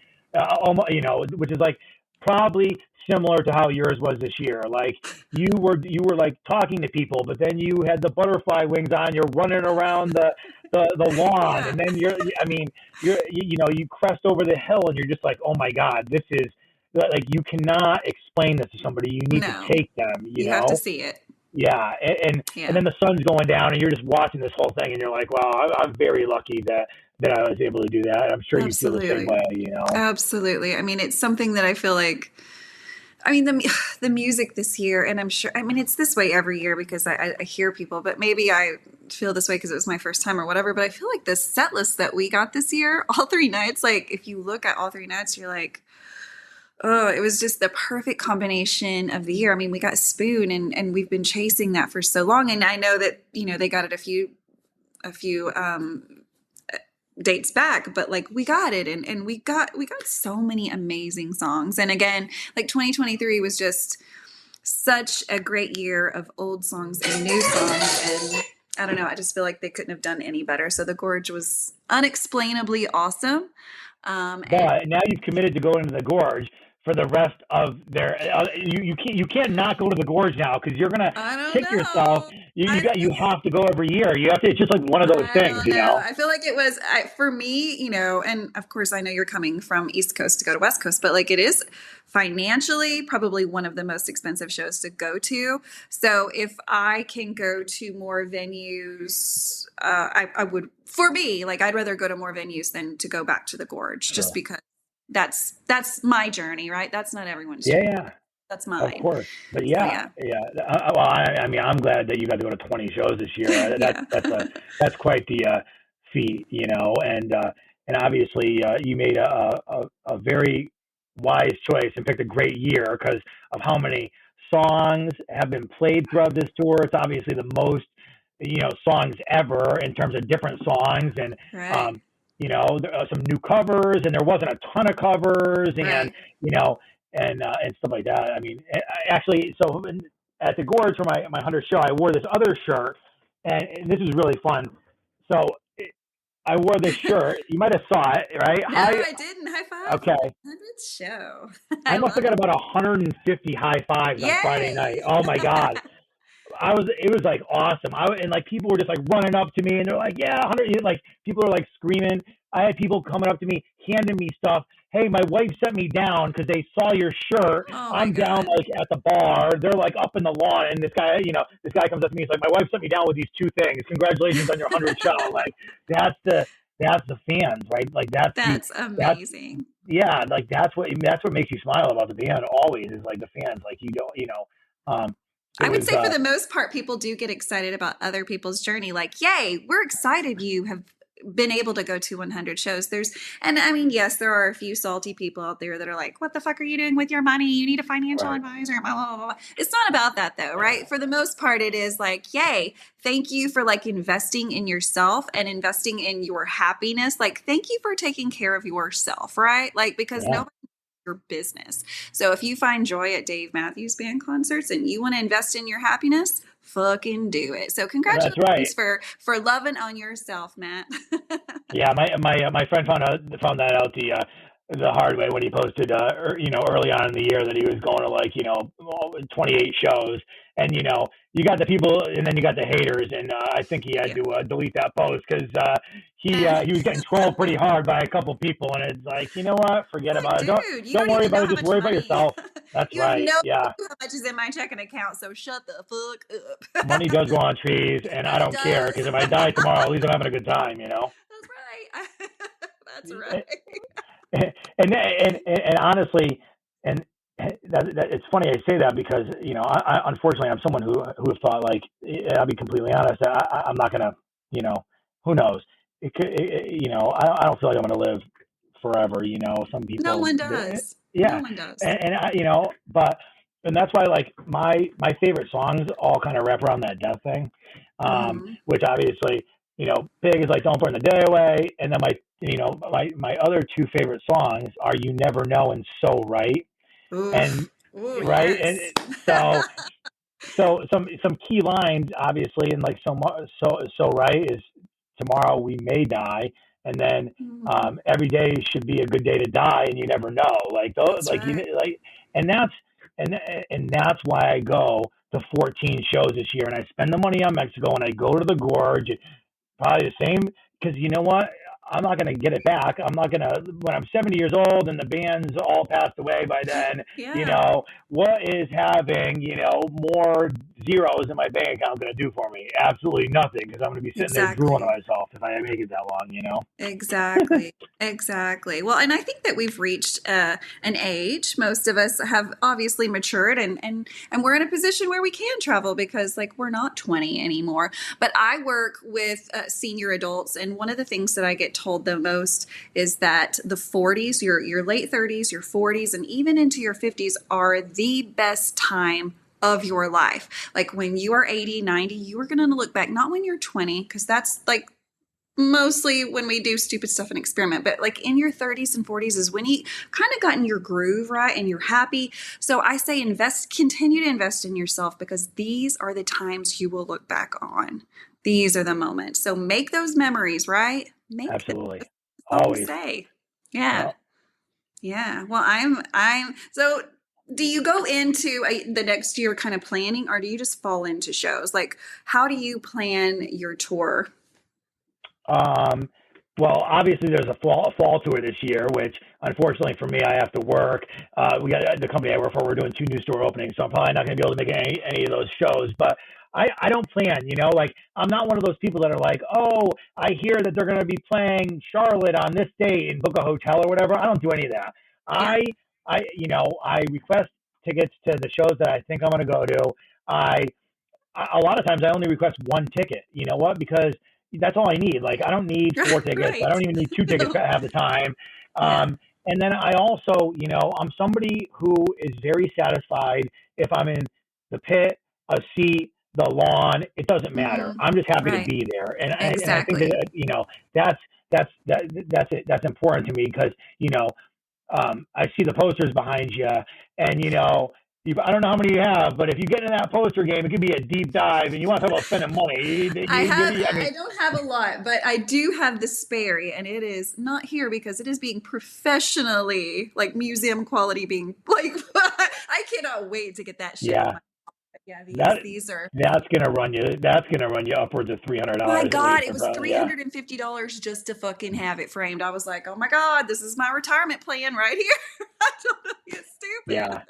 Speaker 2: which is like probably similar to how yours was this year. Like you were like talking to people, but then you had the butterfly wings on, you're running around the lawn, and then you crest over the hill, and you're just like, oh my God, this is. Like you cannot explain this to somebody. You need to take them. You
Speaker 1: have to see it.
Speaker 2: Yeah, and then the sun's going down, and you're just watching this whole thing, and you're like, "Wow, I'm very lucky that I was able to do that." I'm sure you feel the same way.
Speaker 1: Absolutely. I mean, it's something that I feel like. I mean, the music this year, and I'm sure. I mean, it's this way every year because I hear people, but maybe I feel this way because it was my first time or whatever. But I feel like the set list that we got this year, all 3 nights, like if you look at all 3 nights, you're like. Oh, it was just the perfect combination of the year. I mean, we got Spoon and we've been chasing that for so long. And I know that, they got it a few dates back, but like we got it and we got so many amazing songs. And again, like 2023 was just such a great year of old songs and new songs. And I don't know, I just feel like they couldn't have done any better. So the Gorge was unexplainably awesome.
Speaker 2: But now you've committed to going to the Gorge. for the rest of their. You can't not go to the Gorge now because you're gonna
Speaker 1: I don't
Speaker 2: kick yourself.
Speaker 1: know.
Speaker 2: You have to go every year. You have to. It's just like one of those
Speaker 1: I
Speaker 2: things,
Speaker 1: don't know. I feel like it was for me, and of course I know you're coming from East Coast to go to West Coast, but like it is financially probably one of the most expensive shows to go to. So if I can go to more venues, I would, for me, like I'd rather go to more venues than to go back to the Gorge, just
Speaker 2: Sure.
Speaker 1: because that's my journey, right? That's not everyone's
Speaker 2: Yeah,
Speaker 1: journey.
Speaker 2: yeah.
Speaker 1: That's
Speaker 2: Of
Speaker 1: mine.
Speaker 2: course, but
Speaker 1: So
Speaker 2: yeah,
Speaker 1: yeah.
Speaker 2: yeah. Well, I mean, I'm glad that you got to go to 20 shows this year.
Speaker 1: Yeah.
Speaker 2: That's quite the feat, and obviously you made a very wise choice and picked a great year because of how many songs have been played throughout this tour. It's obviously the most songs ever in terms of different songs, and
Speaker 1: Right.
Speaker 2: um, there are some new covers, and there wasn't a ton of covers, and
Speaker 1: Right.
Speaker 2: you know and stuff like that. I mean, actually, so at the Gorge for my 100th show, I wore this other shirt, and this was really fun. So I wore this shirt. You might have saw it, right?
Speaker 1: No, I didn't. High five for
Speaker 2: Okay.
Speaker 1: the 100th show.
Speaker 2: I
Speaker 1: I
Speaker 2: must have
Speaker 1: love
Speaker 2: got
Speaker 1: it.
Speaker 2: about 150 high fives on Friday night.
Speaker 1: Yay!
Speaker 2: Oh my God. It was like awesome. And like people were just like running up to me and they're like, yeah, 100, like people are like screaming. I had people coming up to me, handing me stuff. Hey, my wife sent me down because they saw your shirt.
Speaker 1: Oh my
Speaker 2: I'm down
Speaker 1: God.
Speaker 2: like at the bar. They're like up in the lawn. And this guy comes up to me. He's like, my wife sent me down with these two things. Congratulations on your 100th show. Like that's the fans, right? Like
Speaker 1: That's
Speaker 2: that's,
Speaker 1: amazing.
Speaker 2: yeah, like that's what makes you smile about the band always is like the fans. Like you don't, it
Speaker 1: I would
Speaker 2: was,
Speaker 1: say for the most part, people do get excited about other people's journey. Like, yay, we're excited you have been able to go to 100 shows. And I mean, yes, there are a few salty people out there that are like, what the fuck are you doing with your money? You need a financial
Speaker 2: right.
Speaker 1: advisor. Blah, blah, blah, blah. It's not about that though, right? For the most part, it is like, yay, thank you for like investing in yourself and investing in your happiness. Like, thank you for taking care of yourself, right? Like, because
Speaker 2: Yeah.
Speaker 1: nobody your business. So if you find joy at Dave Matthews Band concerts and you want to invest in your happiness, fucking do it. So
Speaker 2: That's right.
Speaker 1: congratulations for loving on yourself, Matt.
Speaker 2: Yeah, my friend found that out the hard way when he posted early on in the year that he was going to 28 shows, and you got the people and then you got the haters, and I think he had
Speaker 1: Yeah.
Speaker 2: to delete that post because he was getting trolled pretty hard by a couple people, and it's like, you know what, forget
Speaker 1: It's like,
Speaker 2: about it.
Speaker 1: dude, you
Speaker 2: Don't
Speaker 1: don't
Speaker 2: worry
Speaker 1: even know
Speaker 2: about it.
Speaker 1: how
Speaker 2: Just
Speaker 1: much
Speaker 2: worry about
Speaker 1: money
Speaker 2: yourself. That's
Speaker 1: you have
Speaker 2: right.
Speaker 1: no
Speaker 2: Yeah,
Speaker 1: clue how much is in my checking account. So shut the fuck up.
Speaker 2: money does go on trees, and I
Speaker 1: It
Speaker 2: don't care
Speaker 1: does.
Speaker 2: because if I die tomorrow, at least I'm having a good time.
Speaker 1: That's right. That's right.
Speaker 2: And honestly, and it's funny I say that because I unfortunately I'm someone who have thought like I'll be completely honest I'm not gonna who knows I don't feel like I'm gonna live forever. Some
Speaker 1: No
Speaker 2: people
Speaker 1: one does. No
Speaker 2: yeah,
Speaker 1: one does.
Speaker 2: and I, but and that's why like my favorite songs all kind of wrap around that death thing,
Speaker 1: Mm-hmm.
Speaker 2: which obviously big is like Don't Burn the Day Away, and then my other two favorite songs are You Never Know and So Right, and
Speaker 1: Oof. Ooh,
Speaker 2: right, and
Speaker 1: yes.
Speaker 2: so some key lines obviously, and like so right is tomorrow we may die, and then
Speaker 1: Mhm.
Speaker 2: every day should be a good day to die, and you never know. Like those,
Speaker 1: That's right.
Speaker 2: and that's and that's why I go to 14 shows this year, and I spend the money on Mexico, and I go to the Gorge, probably the same because you know what? I'm not going to get it back. I'm not going to, when I'm 70 years old and the band's all passed away by then,
Speaker 1: Yeah.
Speaker 2: what is having, more zeros in my bank account going to do for me? Absolutely nothing because I'm going to be sitting there drooling
Speaker 1: Exactly.
Speaker 2: on myself if I make it that long.
Speaker 1: Exactly. Exactly. Well, and I think that we've reached an age. Most of us have obviously matured, and we're in a position where we can travel because, like, we're not 20 anymore. But I work with senior adults, and one of the things that I get told the most is that the 40s, your late 30s, your 40s, and even into your 50s are the best time of your life. Like when you are 80, 90, you are going to look back, not when you're 20, because that's like mostly when we do stupid stuff and experiment, but like in your 30s and 40s is when you kind of got in your groove, right? And you're happy. So I say continue to invest in yourself because these are the times you will look back on. These are the moments. So make those memories, right? Make them.
Speaker 2: Absolutely.
Speaker 1: That's all we
Speaker 2: Always.
Speaker 1: say. Yeah.
Speaker 2: Yeah.
Speaker 1: Yeah. Well, I'm so do you go into the next year kind of planning, or do you just fall into shows? Like, how do you plan your tour?
Speaker 2: Um, well, obviously there's a fall tour this year, which unfortunately for me, I have to work. We got the company I work for. We're doing 2 new store openings, so I'm probably not going to be able to make any of those shows. But I don't plan, like I'm not one of those people that are like, oh, I hear that they're going to be playing Charlotte on this date and book a hotel or whatever. I don't do any of that.
Speaker 1: Yeah.
Speaker 2: I request tickets to the shows that I think I'm going to go to. I a lot of times I only request one ticket. You know what? Because that's all I need. Like I don't need four tickets. I
Speaker 1: Right.
Speaker 2: don't even need two tickets half the time.
Speaker 1: Yeah.
Speaker 2: And then I also, I'm somebody who is very satisfied if I'm in the pit, a seat, the lawn. It doesn't matter.
Speaker 1: Hmm.
Speaker 2: I'm just happy to
Speaker 1: Right.
Speaker 2: be there. And I think
Speaker 1: Exactly.
Speaker 2: that that's that's it. That's important to me because I see the posters behind you, and I don't know how many you have, but if you get in that poster game, it could be a deep dive, and you want to talk about spending money. I mean,
Speaker 1: I don't have a lot, but I do have the Sperry, and it is not here because it is being professionally, like museum quality, being like, I cannot wait to get that shipped.
Speaker 2: yeah,
Speaker 1: Yeah,
Speaker 2: that
Speaker 1: these are.
Speaker 2: that's gonna run you upwards of three hundred
Speaker 1: My
Speaker 2: dollars at
Speaker 1: God,
Speaker 2: least.
Speaker 1: it was
Speaker 2: Yeah,
Speaker 1: $350 just to fucking have it framed. I was like, oh my God, this is my retirement plan right here. I don't know, it's stupid.
Speaker 2: yeah.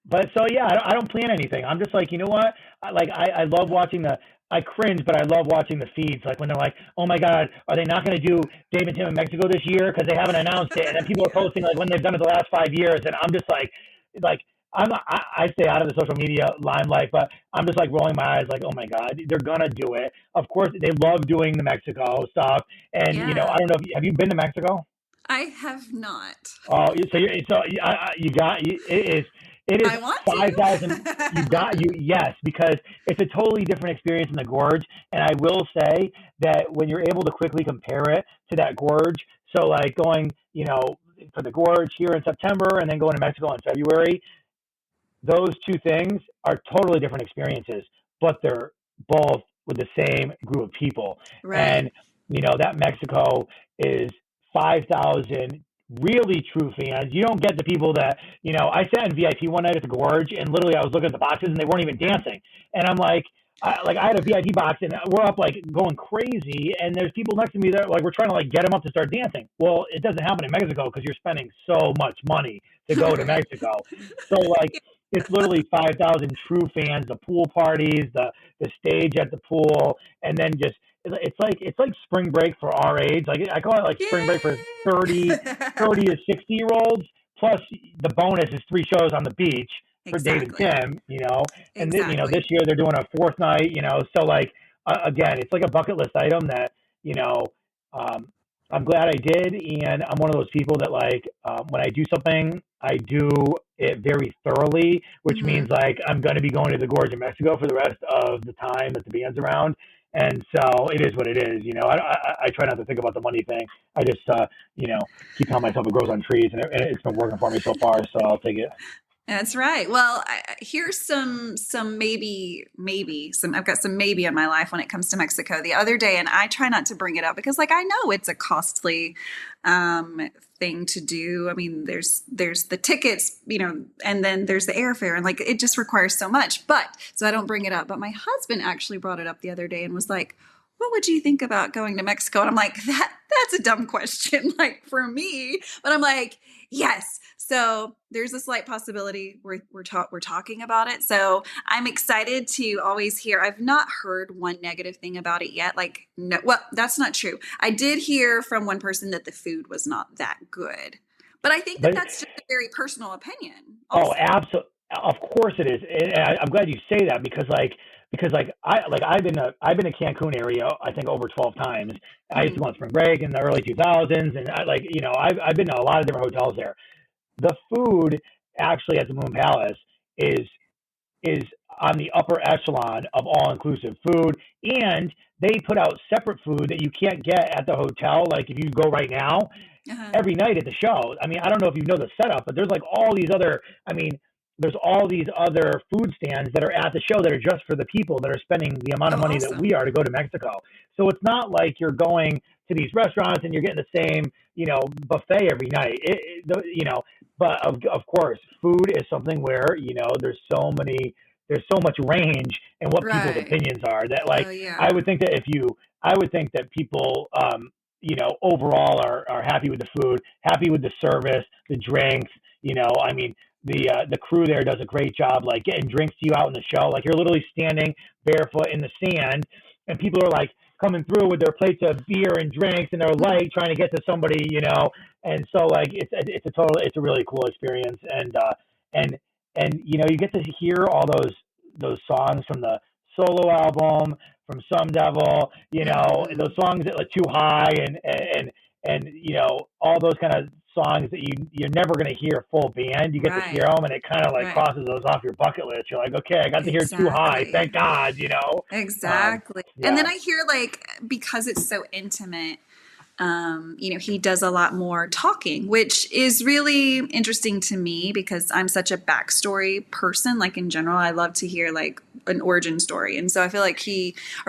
Speaker 2: But so yeah, I don't plan anything. I'm just like, you know what? I love watching the. I cringe, but I love watching the feeds. Like when they're like, "Oh my God, are they not going to do Dave and Tim in Mexico this year because they haven't announced it?" And then people are
Speaker 1: Yeah.
Speaker 2: posting like when they've done it the last 5 years, and I'm just like I stay out of the social media limelight, but I'm just like rolling my eyes, like, "Oh my God, they're gonna do it." Of course, they love doing the Mexico stuff, and
Speaker 1: Yeah,
Speaker 2: I don't know. If have you been to Mexico?
Speaker 1: I have not.
Speaker 2: Oh, you got you. It is
Speaker 1: I want
Speaker 2: 5,000. You
Speaker 1: to.
Speaker 2: got you. Yes, because it's a totally different experience in the gorge. And I will say that when you're able to quickly compare it to that gorge, so like going, for the gorge here in September and then going to Mexico in February, those two things are totally different experiences, but they're both with the same group of people.
Speaker 1: Right.
Speaker 2: And, that Mexico is 5,000 really true fans. You don't get the people that, I sat in VIP one night at the Gorge and literally I was looking at the boxes and they weren't even dancing. And I'm like, I had a VIP box and we're up like going crazy, and there's people next to me that like we're trying to like get them up to start dancing. Well, it doesn't happen in Mexico because you're spending so much money to go to
Speaker 1: Right.
Speaker 2: Mexico. So like it's literally 5,000 true fans, the pool parties, the stage at the pool, and then just it's like spring break for our age. Like I call it like spring break for 30
Speaker 1: Yay!
Speaker 2: 30 to 60-year-olds. Plus the bonus is 3 shows on the beach for Dave and
Speaker 1: Exactly.
Speaker 2: Tim. And this
Speaker 1: Exactly.
Speaker 2: year they're doing a fourth night. So like again, it's like a bucket list item that you know. Um, I'm glad I did, and I'm one of those people that like when I do something, I do it very thoroughly, which
Speaker 1: Hmm.
Speaker 2: means like I'm going to be going to the Gorge in Mexico for the rest of the time that the band's around, and so it is what it is. I try not to think about the money thing. I just keep telling myself it grows on trees, and it's been working for me so far, so I'll take it.
Speaker 1: That's right. Well, here's some maybe some. I've got some maybe in my life when it comes to Mexico. The other day, and I try not to bring it up because, like, I know it's a costly thing to do. I mean, there's the tickets, and then there's the airfare, and like it just requires so much. But so I don't bring it up. But my husband actually brought it up the other day and was like, what would you think about going to Mexico? And I'm like, that's a dumb question, like for me. But I'm like, yes. So there's a slight possibility we're talking about it. So I'm excited to always hear. I've not heard one negative thing about it yet. Like, no, well, that's not true. I did hear from one person that the food was not that good. But I think that
Speaker 2: But
Speaker 1: that's just a very personal opinion
Speaker 2: oh,
Speaker 1: also.
Speaker 2: absolutely. Of course it is. And I'm glad you say that because I've been to Cancun area I think over 12 times. I used to
Speaker 1: Hmm.
Speaker 2: go on spring break in the early 2000s, and I've been to a lot of different hotels there. The food actually at the Moon Palace is is on the upper echelon of all inclusive food, and they put out separate food that you can't get at the hotel. Like if you go right now,
Speaker 1: Uh-huh.
Speaker 2: every night at the show. I mean, I don't know if you know the setup, but there's like all these other. I mean, there's all these other food stands that are at the show that are just for the people that are spending the amount of money that we are to go to Mexico. So it's not like you're going to these restaurants and you're getting the same, buffet every night. But of course, food is something where, there's so much range in what people's
Speaker 1: Right.
Speaker 2: opinions are that like,
Speaker 1: Oh, yeah.
Speaker 2: I would think that people, overall are happy with the food, happy with the service, the drinks, I mean, the crew there does a great job, like getting drinks to you out in the show. Like you're literally standing barefoot in the sand, and people are like coming through with their plates of beer and drinks, and they're like trying to get to somebody, And so like it's a really cool experience, and you get to hear all those songs from the solo album, from Some Devil, those songs that like Too High and all those kind of songs that you're never going to hear full band. You get to hear them, and it kind of like crosses those off your bucket list. You're like, okay, I got to hear Too High, thank God,
Speaker 1: Exactly. And then I hear like, because it's so intimate, he does a lot more talking, which is really interesting to me because I'm such a backstory person. Like in general, I love to hear like an origin story. And so I feel like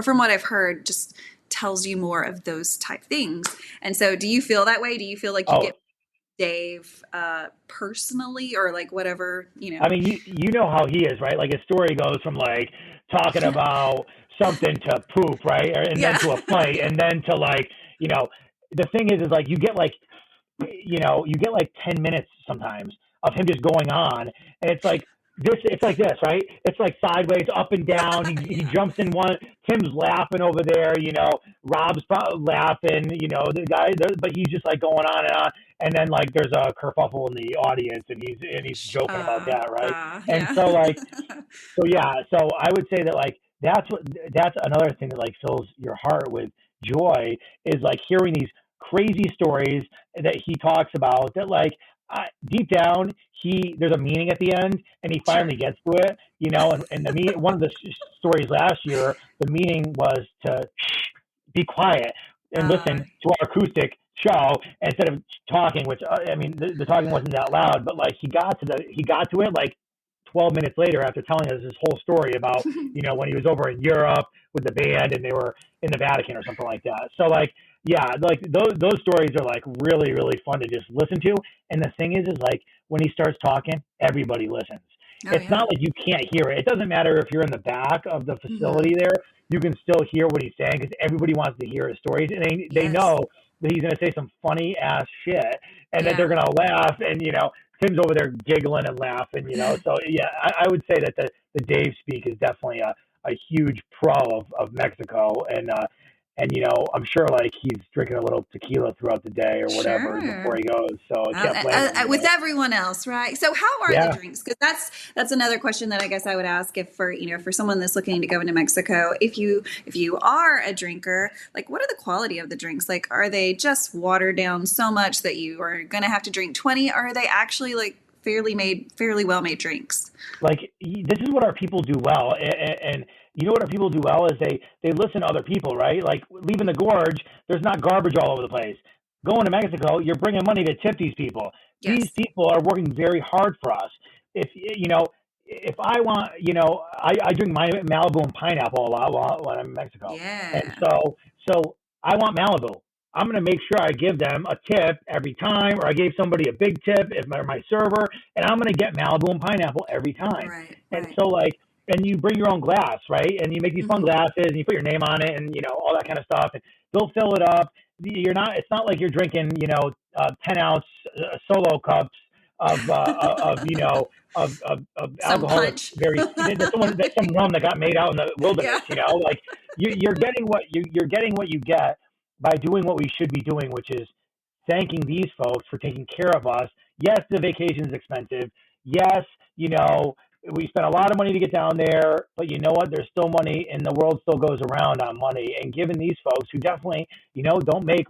Speaker 1: from what I've heard, just tells you more of those type things. And so do you feel that way? Do you feel like you get Dave personally, or like whatever,
Speaker 2: I mean, you know how he is, right? Like his story goes from like talking about something to poop, right? And then to a fight, and then to like, the thing is like you get like 10 minutes sometimes of him just going on, and it's like this, right? It's like sideways, up and down. He jumps in one. Tim's laughing over there, Rob's laughing, the guy, but he's just like going on and on. And then like there's a kerfuffle in the audience, and he's joking about that, right? And so like, so I would say that like that's another thing that like fills your heart with joy, is like hearing these crazy stories that he talks about that like deep down there's a meaning at the end, and he finally gets to it, and one of the stories last year, the meaning was to be quiet and listen to our acoustic show instead of talking, which I mean the talking wasn't that loud, but like he got to it like 12 minutes later after telling us his whole story about when he was over in Europe with the band and they were in the Vatican or something like that. So like like those stories are like really, really fun to just listen to. And the thing is like when he starts talking, everybody listens. It's not like you can't hear it. It doesn't matter if you're in the back of the facility there, you can still hear what he's saying because everybody wants to hear his stories, and they know that he's going to say some funny ass shit, and that they're going to laugh, and Tim's over there giggling and laughing, So yeah, I would say that the Dave speak is definitely a huge pro of Mexico, and I'm sure like he's drinking a little tequila throughout the day or whatever before he goes. So I can't blame him,
Speaker 1: with everyone else, right? So how are the drinks? Because that's another question that I guess I would ask if for someone that's looking to go into Mexico, if you are a drinker, like what are the quality of the drinks? Like are they just watered down so much that you are going to have to drink 20? Or are they actually like fairly well made drinks?
Speaker 2: Like this is what our people do well, and what our people do well is they listen to other people, right? Like leaving the gorge, there's not garbage all over the place. Going to Mexico, you're bringing money to tip these people.
Speaker 1: Yes.
Speaker 2: These people are working very hard for us. If I want, I drink my Malibu and pineapple a lot when I'm in Mexico.
Speaker 1: Yeah.
Speaker 2: And so I want Malibu. I'm going to make sure I give them a tip every time, or I gave somebody a big tip if my server, and I'm going to get Malibu and pineapple every time.
Speaker 1: Right.
Speaker 2: And so like, and you bring your own glass, right? And you make these fun glasses, and you put your name on it, and all that kind of stuff. And they'll fill it up. It's not like you're drinking, 10-ounce solo cups of alcohol. That's some rum that got made out in the wilderness. Like you're getting what you get by doing what we should be doing, which is thanking these folks for taking care of us. Yes, the vacation is expensive. Yes, we spent a lot of money to get down there, but you know what? There's still money, and the world still goes around on money. And given these folks who definitely, don't make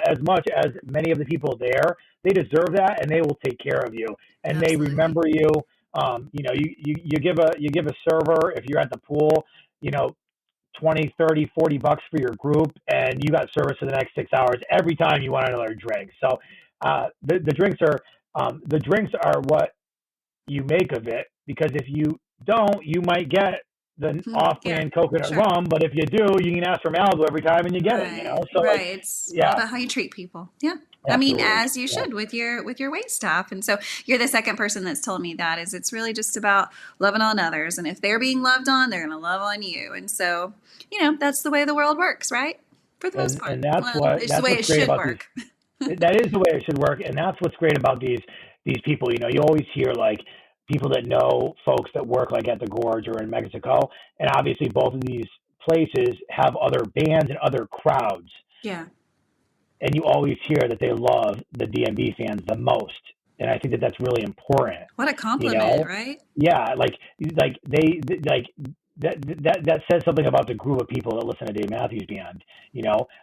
Speaker 2: as much as many of the people there, they deserve that, and they will take care of you, and Absolutely. They remember you. You give a server if you're at the pool, 20, 30, 40 bucks for your group, and you got service for the next 6 hours every time you want another drink. So the drinks are what you make of it, because if you don't, you might get the
Speaker 1: Yeah,
Speaker 2: off-brand coconut
Speaker 1: sure.
Speaker 2: rum, but if you do, you can ask for Malibu every time and you get it,
Speaker 1: Right,
Speaker 2: So like,
Speaker 1: right. It's all
Speaker 2: yeah,
Speaker 1: about how you treat people. Yeah. I mean,
Speaker 2: absolutely.
Speaker 1: as you
Speaker 2: Yeah.
Speaker 1: should with your wait staff. And so you're the second person that's told me that is it's really just about loving on others. And if they're being loved on, they're going to love on you. And so, that's the way the world works, right? For the most part.
Speaker 2: And that's
Speaker 1: Well, it's the way
Speaker 2: what's
Speaker 1: it
Speaker 2: great
Speaker 1: should
Speaker 2: about these.
Speaker 1: work.
Speaker 2: That is the way it should work, and that's what's great about these people. You always hear like people that know folks that work like at the Gorge or in Mexico, and obviously both of these places have other bands and other crowds,
Speaker 1: Yeah.
Speaker 2: and you always hear that they love the DMB fans the most, and I think that that's really important.
Speaker 1: What a compliment, right?
Speaker 2: Yeah, they like that says something about the group of people that listen to Dave Matthews Band.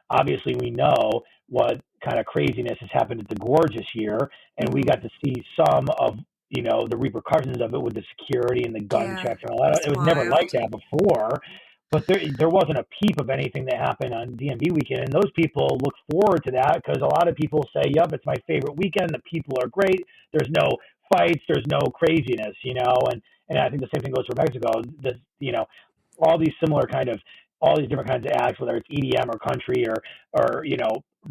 Speaker 2: Obviously we know what kind of craziness has happened at the Gorge this year, and we got to see some of the repercussions of it with the security and the gun
Speaker 1: Yeah.
Speaker 2: checks and all that.
Speaker 1: It's
Speaker 2: It was never like
Speaker 1: wild.
Speaker 2: that before. But there wasn't a peep of anything that happened on DMV weekend, and those people look forward to that because a lot of people say, "Yep, it's my favorite weekend. The people are great. There's no fights. There's no craziness," and I think the same thing goes for Mexico. All these all these different kinds of acts, whether it's EDM or country or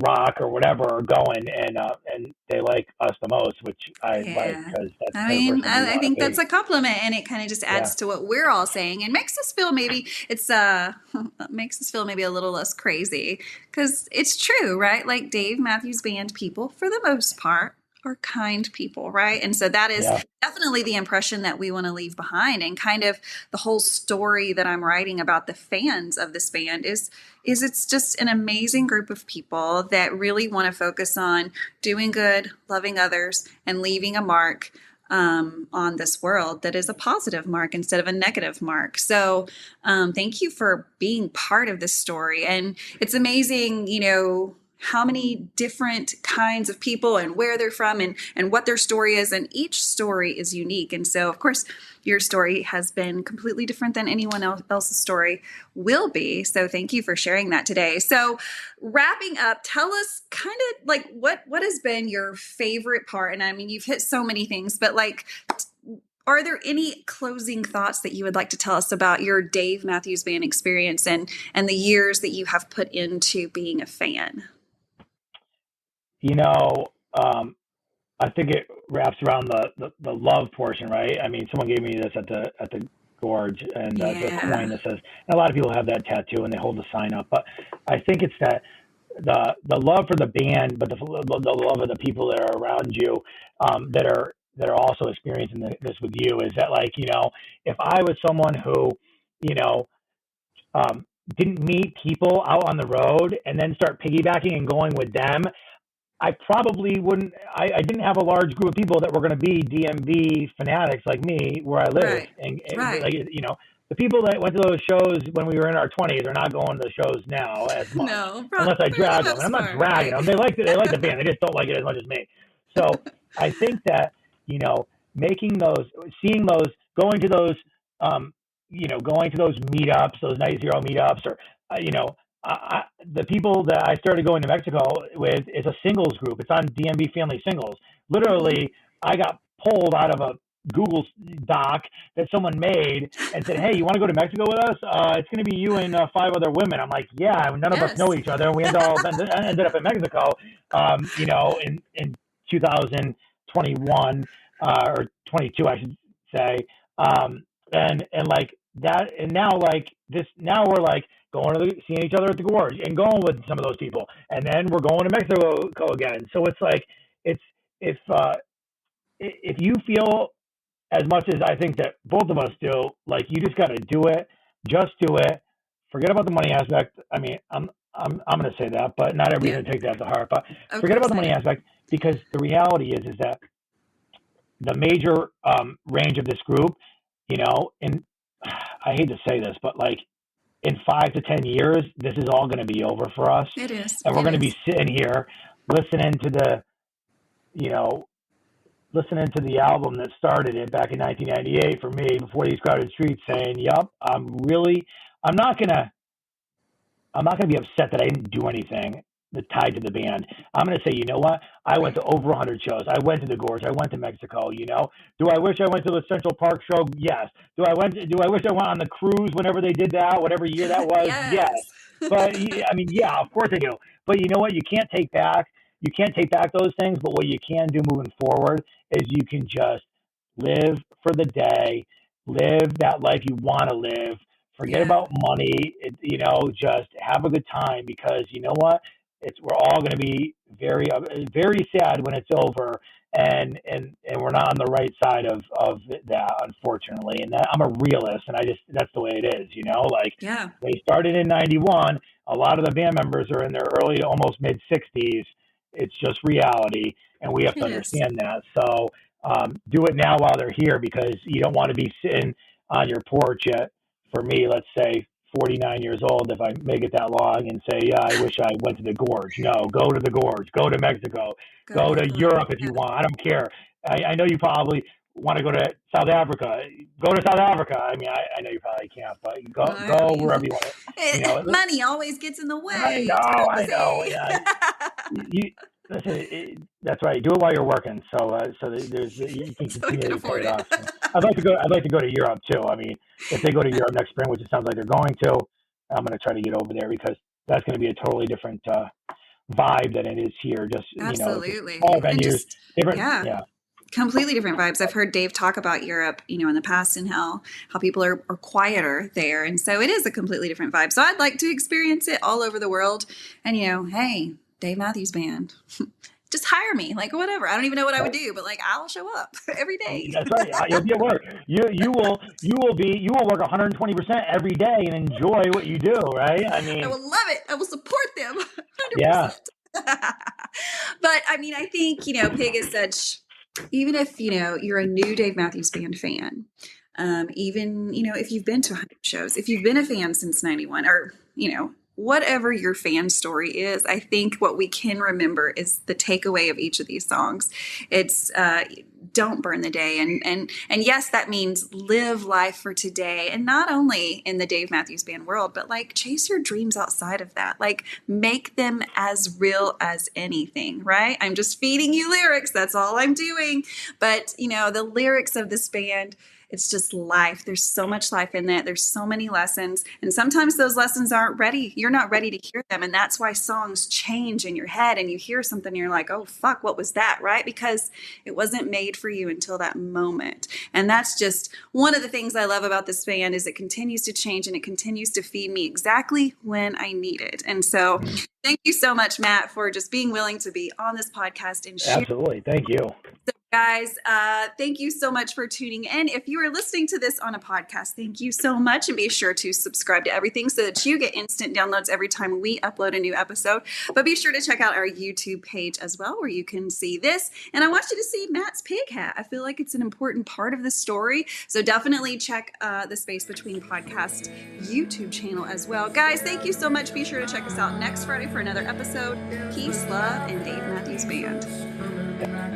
Speaker 2: rock or whatever, are going, and they like us the most, which I like
Speaker 1: Yeah.
Speaker 2: because that's
Speaker 1: I
Speaker 2: the type of
Speaker 1: mean,
Speaker 2: person we
Speaker 1: I
Speaker 2: want to
Speaker 1: think that's
Speaker 2: be.
Speaker 1: a compliment and it kind of just
Speaker 2: Yeah.
Speaker 1: adds to what we're all saying and makes us feel maybe makes us feel maybe a little less crazy because it's true, right? Like Dave Matthews Band people, for the most part, are kind people, right? And so that is
Speaker 2: Yeah.
Speaker 1: definitely the impression that we want to leave behind. And kind of the whole story that I'm writing about the fans of this band is it's just an amazing group of people that really want to focus on doing good, loving others, and leaving a mark on this world that is a positive mark instead of a negative mark. So thank you for being part of this story. And it's amazing, how many different kinds of people and where they're from and what their story is. And each story is unique. And so, of course, your story has been completely different than anyone else's story will be. So thank you for sharing that today. So wrapping up, tell us kind of like what has been your favorite part? And I mean, you've hit so many things, but like, are there any closing thoughts that you would like to tell us about your Dave Matthews Band experience and the years that you have put into being a fan?
Speaker 2: I think it wraps around the love portion, right? I mean, someone gave me this at the Gorge, and it's a coin that says. And a lot of people have that tattoo, and they hold the sign up. But I think it's that the love for the band, but the love of the people that are around you, that are also experiencing this with you, is that if I was someone who, didn't meet people out on the road and then start piggybacking and going with them, I probably wouldn't. I didn't have a large group of people that were going to be DMV fanatics like me where I live,
Speaker 1: Right.
Speaker 2: and
Speaker 1: Right.
Speaker 2: the people that went to those shows when we were in our 20s are not going to the shows now as much,
Speaker 1: No,
Speaker 2: unless I drag them. And I'm not dragging them. They like
Speaker 1: Right.
Speaker 2: the band. They just don't like it as much as me. So I think that making those, seeing those, going to those, meetups, those Night Zero meetups, or the people that I started going to Mexico with is a singles group. It's on DMB Family Singles. Literally, I got pulled out of a Google doc that someone made and said, "Hey, you want to go to Mexico with us? It's going to be you and 5 other women." I'm like, "Yeah." None of us know each other. We ended up in Mexico, in 2021 or 22, I should say, and like that. And now now we're like seeing each other at the Gorge and going with some of those people, and then we're going to Mexico again. So it's like if you feel as much as I think that both of us do, like you just got to do it. Just do it. Forget about the money aspect. I mean, I'm going to say that, but not everybody's going to take that to heart. But forget about the money aspect, because the reality is that the major range of this group, and I hate to say this, but like in 5 to 10 years, this is all going to be over for us.
Speaker 1: It is.
Speaker 2: And we're going to be sitting here listening to the album that started it back in 1998 for me, Before These Crowded Streets, saying, "Yep, I'm not going to be upset that I didn't do anything tied to the band. I'm going to say, you know what? I went to over 100 shows. I went to the Gorge. I went to Mexico. You know, do I wish I went to the Central Park show? Yes. Do I wish I went on the cruise whenever they did that, whatever year that was? Yes.
Speaker 1: Yes.
Speaker 2: But I mean, yeah, of course I do. But you know what? You can't take back those things. But what you can do moving forward is you can just live for the day, live that life you want to live. Forget
Speaker 1: Yeah.
Speaker 2: about money. You know, just have a good time, because you know what? We're all going to be very very sad when it's over, and we're not on the right side of that, unfortunately. And I'm a realist, and that's the way it is. You know, like
Speaker 1: Yeah.
Speaker 2: they started in '91. A lot of the band members are in their early to almost mid 60s. It's just reality, and we have to
Speaker 1: It is.
Speaker 2: understand that. So do it now while they're here, because you don't want to be sitting on your porch at, for me, let's say 49 years old, if I make it that long, and say, yeah, I wish I went to the Gorge. No, go to the Gorge, go to Mexico,
Speaker 1: Go
Speaker 2: go
Speaker 1: to
Speaker 2: to
Speaker 1: the
Speaker 2: Europe if
Speaker 1: yeah.
Speaker 2: you want. I don't care. I know you probably want to go to South Africa. Go to South Africa. I mean, I know you probably can't, but go wherever you want. You know,
Speaker 1: Money always gets in the
Speaker 2: I
Speaker 1: way.
Speaker 2: know,
Speaker 1: It's
Speaker 2: I know.
Speaker 1: crazy.
Speaker 2: Yeah, you, listen, that's right. Do it while you're working, so you can
Speaker 1: So we
Speaker 2: continue
Speaker 1: can
Speaker 2: to pay
Speaker 1: afford
Speaker 2: it
Speaker 1: it.
Speaker 2: off. So I'd like to go to Europe too. I mean, if they go to Europe next spring, which it sounds like they're going to, I'm going to try to get over there, because that's going to be a totally different vibe than it is here. Just just
Speaker 1: Absolutely.
Speaker 2: smaller
Speaker 1: And
Speaker 2: venues,
Speaker 1: just,
Speaker 2: different.
Speaker 1: yeah,
Speaker 2: Yeah,
Speaker 1: completely different vibes. I've heard Dave talk about Europe, in the past, and how people are quieter there. And so it is a completely different vibe. So I'd like to experience it all over the world. And, hey, Dave Matthews Band, just hire me, like whatever. I don't even know what I would do, but like I'll show up every day.
Speaker 2: that's right. You'll be at work. You will work 120% every day and enjoy what you do. Right? I
Speaker 1: I
Speaker 2: mean,
Speaker 1: will love it. I will support them 100%.
Speaker 2: yeah.
Speaker 1: But I mean, I think, Pig is such, even if, you're a new Dave Matthews Band fan, even, if you've been to 100 shows, if you've been a fan since 91, or, whatever your fan story is, I think what we can remember is the takeaway of each of these songs. It's, don't burn the day. And yes, that means live life for today. And not only in the Dave Matthews Band world, but like chase your dreams outside of that. Like make them as real as anything, right? I'm just feeding you lyrics. That's all I'm doing. But, the lyrics of this band, it's just life. There's so much life in that. There's so many lessons. And sometimes those lessons aren't ready. You're not ready to hear them. And that's why songs change in your head, and you hear something and you're like, oh, fuck, what was that? Right? Because it wasn't made for you until that moment. And that's just one of the things I love about this band, is it continues to change, and it continues to feed me exactly when I need it. And so thank you so much, Matt, for just being willing to be on this podcast and share.
Speaker 2: Absolutely. Thank you.
Speaker 1: So guys, thank you so much for tuning in. If you are listening to this on a podcast, thank you so much. And be sure to subscribe to everything so that you get instant downloads every time we upload a new episode. But be sure to check out our YouTube page as well, where you can see this. And I want you to see Matt's pig hat. I feel like it's an important part of the story. So definitely check the Space Between Podcast YouTube channel as well. Guys, thank you so much. Be sure to check us out next Friday for another episode. Peace, love, and Dave Matthews Band.